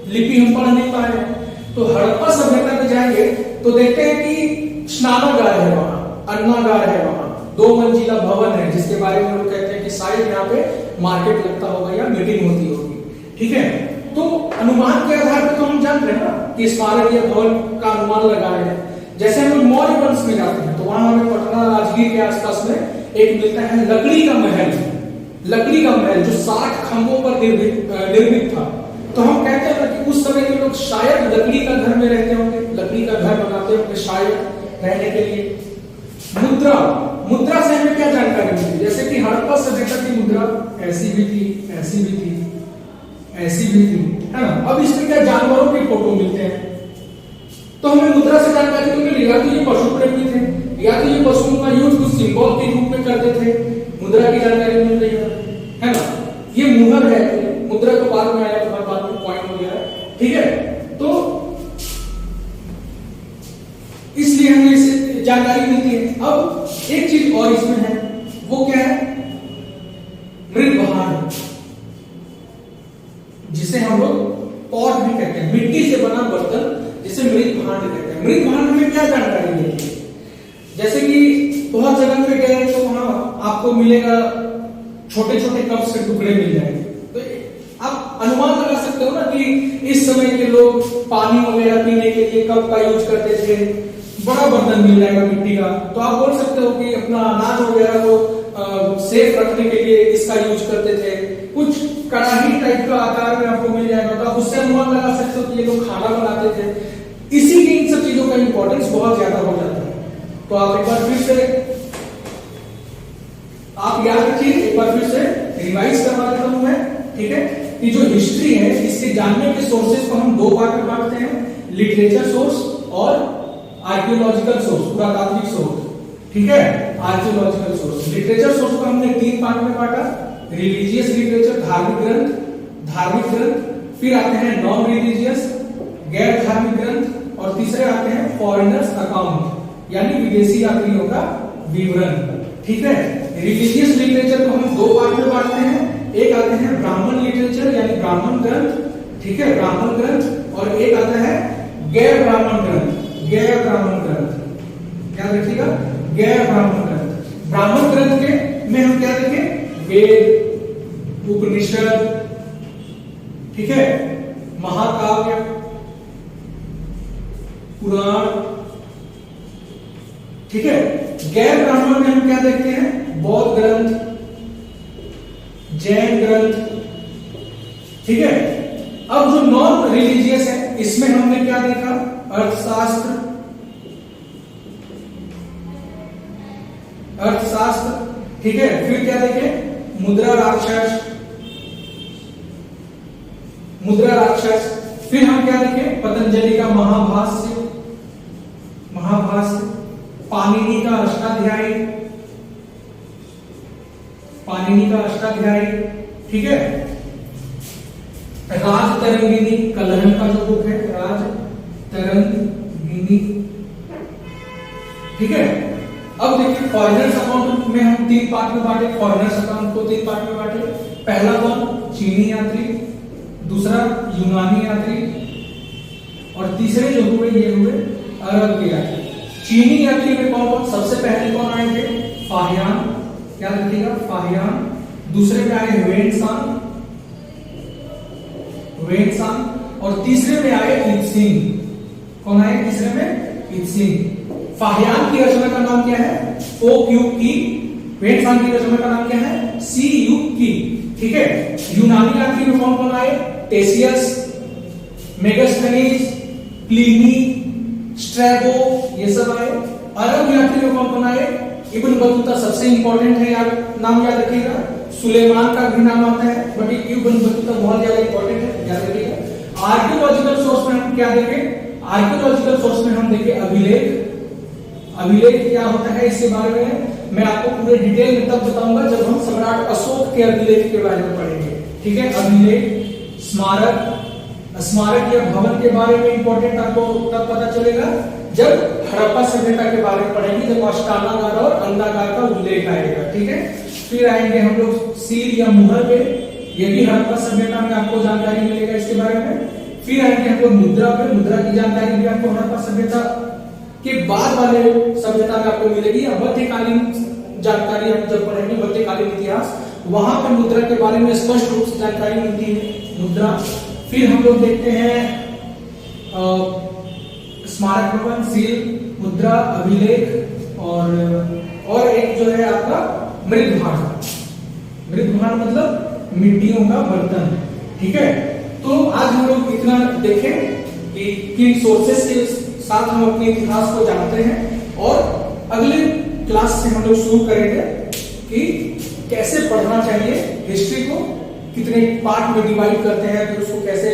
लिपि हम पढ़ नहीं पा रहे हैं, तो हड़प्पा सभ्यता में जाएंगे तो देखते हैं कि स्नानागार है वहां, अन्नागार है वहां, 2 मंजिला भवन है, जिसके बारे में लोग कहते हैं कि शायद यहाँ पे मार्केट लगता होगा या मीटिंग होती होगी, ठीक है। तो अनुमान के आधार पर तो हम जान रहे हैं ना कि स्मारक या भवन का अनुमान लगा रहे हैं। जैसे हम लोग मौर्य वंश में जाते हैं तो वहां हमें पटना राजगीर के आसपास में एक मिलता है लकड़ी का महल, लकड़ी का महल जो 60 खंभों पर निर्मित था। तो हम कहते हैं कि उस समय के लोग शायद लकड़ी का घर में रहते होंगे, लकड़ी का घर बनाते होंगे शायद रहने के लिए। मुद्रा, मुद्रा से हमें क्या जानकारी मिलती है? जैसे कि हड़प्पा सभ्यता की मुद्रा ऐसी भी थी, ऐसी भी थी, ऐसी भी थी, है ना। अब इसमें क्या जानवरों के फोटो मिलते हैं, तो हमें मुद्रा से जानकारी तो मिली, या तो ये पशु प्रेमी थे, या तो ये पशुओं का यूज कुछ सिंबल के रूप में करते थे। मुद्रा की जानकारी मिल रही है ना। ये मुहर है, मुद्रा तो बाद में आया, तो बाद में पॉइंट हो गया है, ठीक है। तो इसलिए हमें इससे जानकारी मिलती है। अब एक चीज और इसमें है, वो क्या है? मृदभांड, जिसे हम लोग पॉट भी कहते हैं, मिट्टी से बना बर्तन जिसे मृदभांड कहते हैं। मृदभांड में क्या जानकारी मिलती है? जैसे कि बहुत जगह पे गए तो वहां आपको मिलेगा छोटे छोटे कप के टुकड़े मिल जाएंगे, तो आप अनुमान लगा सकते हो ना कि इस समय के लोग पानी वगैरह पीने के लिए कप का यूज करते थे। बड़ा बर्तन मिल जाएगा मिट्टी का, तो आप बोल सकते हो कि अपना अनाज वगैरह को सेफ रखने के लिए इसका यूज करते थे। कुछ कड़ाही टाइप का आकार में आपको मिल जाएगा, तो आप उससे अनुमान लगा सकते हो कि ये लोग खाना बनाते थे। इसी की इन सब चीजों का इंपॉर्टेंस बहुत ज्यादा हो जाता है। तो आप एक बार फिर से आप याद रखिए, एक बार फिर से रिवाइज करवा देता हूं मैं, ठीक है। कि जो हिस्ट्री है इसके जानने के सोर्सेज को हम 2 पार्ट में बांटते हैं, लिटरेचर सोर्स और आर्कियोलॉजिकल सोर्स, पुरातात्विक सोर्स, ठीक है। आर्कियोलॉजिकल सोर्स, लिटरेचर सोर्स को हमने 3 पार्ट में बांटा, रिलीजियस लिटरेचर, धार्मिक ग्रंथ, फिर आते हैं नॉन रिलीजियस, गैर धार्मिक ग्रंथ, और तीसरे आते हैं फॉरेनर्स अकाउंट, यानी विदेशी यात्रियों का विवरण, ठीक है। रिलीजियस लिटरेचर को हम 2 पार्ट में बांटते हैं, एक आते हैं ब्राह्मण लिटरेचर यानी ब्राह्मण ग्रंथ, ठीक है, ब्राह्मण ग्रंथ, और एक आता है गैर ब्राह्मण ग्रंथ, गैर ब्राह्मण ग्रंथ, याद रखिएगा, गैर ब्राह्मण ग्रंथ। ब्राह्मण ग्रंथ के में हम क्या देखें, वेद, उपनिषद, ठीक है, महाकाव्य, पुराण, ठीक है। गैर ब्राह्मण में हम क्या देखते हैं, बौद्ध ग्रंथ, जैन ग्रंथ, ठीक है। अब जो नॉन रिलीजियस है इसमें हमने क्या देखा, अर्थशास्त्र, ठीक है। फिर क्या देखे, मुद्रा राक्षस, फिर हम क्या देखे, पतंजलि का महाभाष्य, पाणिनि का अष्टाध्यायी, ठीक है। राजतरंगिणी, कलहन का जो बुक है राजतरंगिणी, ठीक है। अब देखिए फॉरेनर्स अकाउंट में हम 3 पार्ट में बांटे, फॉरेनर्स अकाउंट को 3 पार्ट में बांटे। पहला कौन, चीनी यात्री, दूसरा यूनानी यात्री, और तीसरे जो हुए ये हुए अरब के यात्री। चीनी यात्री में कौन, सबसे पहले कौन आए थे, फाहियान, क्या लिखिएगा, फाहियान। दूसरे में आए वेनसांग, और तीसरे में आए इत्सिंग। कौन आए तीसरे में, इत्सिंग। फाहियान की रचना का नाम क्या है, O-Q की। वेनसांग की रचना का नाम क्या है, C-U की, ठीक है। यूनानी यात्री में कौन कौन आए, टेसियस, मेगास्थनीज, प्लिनी, स्ट्रैबो, ये सब आए। अरब यात्री में कौन कौन आए, इब्न बतूता सबसे इंपॉर्टेंट है, याद नाम याद रखिएगा। सुलेमान का भी नाम आता है, बट इब्न बतूता बहुत ज्यादा इंपॉर्टेंट है, याद रखिएगा। आर्कियोलॉजिकल सोर्स में हम क्या देखें, आर्कियोलॉजिकल सोर्स में हम देखें अभिलेख। अभिलेख क्या होता है, इसके बारे में मैं आपको पूरे डिटेल में तब बताऊंगा जब हम सम्राट अशोक के अभिलेख के बारे में पढ़ेंगे, ठीक है। अभिलेख, स्मारक या भवन के बारे में इंपॉर्टेंट आपको तब पता चलेगा जब हड़प्पा सभ्यता के बारे में पढ़ेंगे, जब अष्टानागार और अंडागार का उल्लेख आएगा, ठीक है। फिर आएंगे हम लोग सील या मुहर पे, ये भी हड़प्पा सभ्यता में आपको जानकारी मिलेगा इसके बारे में। फिर आएंगे हम लोग मुद्रा पे, मुद्रा की जानकारी भी आपको हड़प्पा सभ्यता के बाद वाले सभ्यता में आपको मिलेगी। या मध्यकालीन जानकारी हम जब पढ़ेंगे, मध्यकालीन इतिहास, वहां पर मुद्रा के बारे में स्पष्ट रूप से जानकारी मिलती है, मुद्रा। फिर हम लोग देखते हैं स्मारक भवन, सील, मुद्रा, अभिलेख, और एक जो है आपका मृदभांड। मृदभांड मतलब मिट्टियों का बर्तन, ठीक है। तो आज हम लोग इतना देखें कि किन सोर्सेस के साथ हम अपने इतिहास को जानते हैं, और अगले क्लास से हम लोग शुरू करेंगे कि कैसे पढ़ना चाहिए हिस्ट्री को, कितने पार्ट में डिवाइड करते हैं, फिर उसको कैसे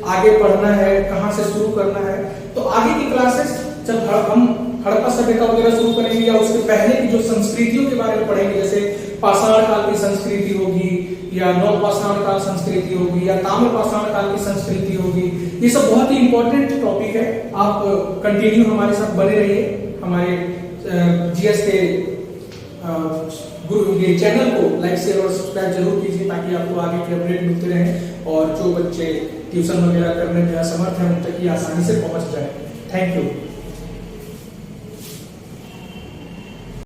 आगे पढ़ना है, कहां से शुरू करना है। तो आगे की क्लासेस जब हम हड़प्पा सभ्यता वगैरह शुरू करेंगे, या उसके पहले की जो संस्कृतियों के बारे में पढ़ेंगे, जैसे पाषाण काल की संस्कृति होगी, या नवपाषाण काल संस्कृति होगी, या ताम्रपाषाण काल की संस्कृति होगी, ये सब बहुत ही इंपॉर्टेंट टॉपिक है। आप कंटिन्यू हमारे साथ बने रहिए, हमारे जीएस के गुरु ये चैनल को लाइक शेयर और सब्सक्राइब जरूर कीजिए, ताकि आपको आगे के अपडेट मिलते रहें, और जो बच्चे ट्यूशन वगैरह करने में असमर्थ हैं उन तक ये आसानी से पहुंच जाए। Thank you.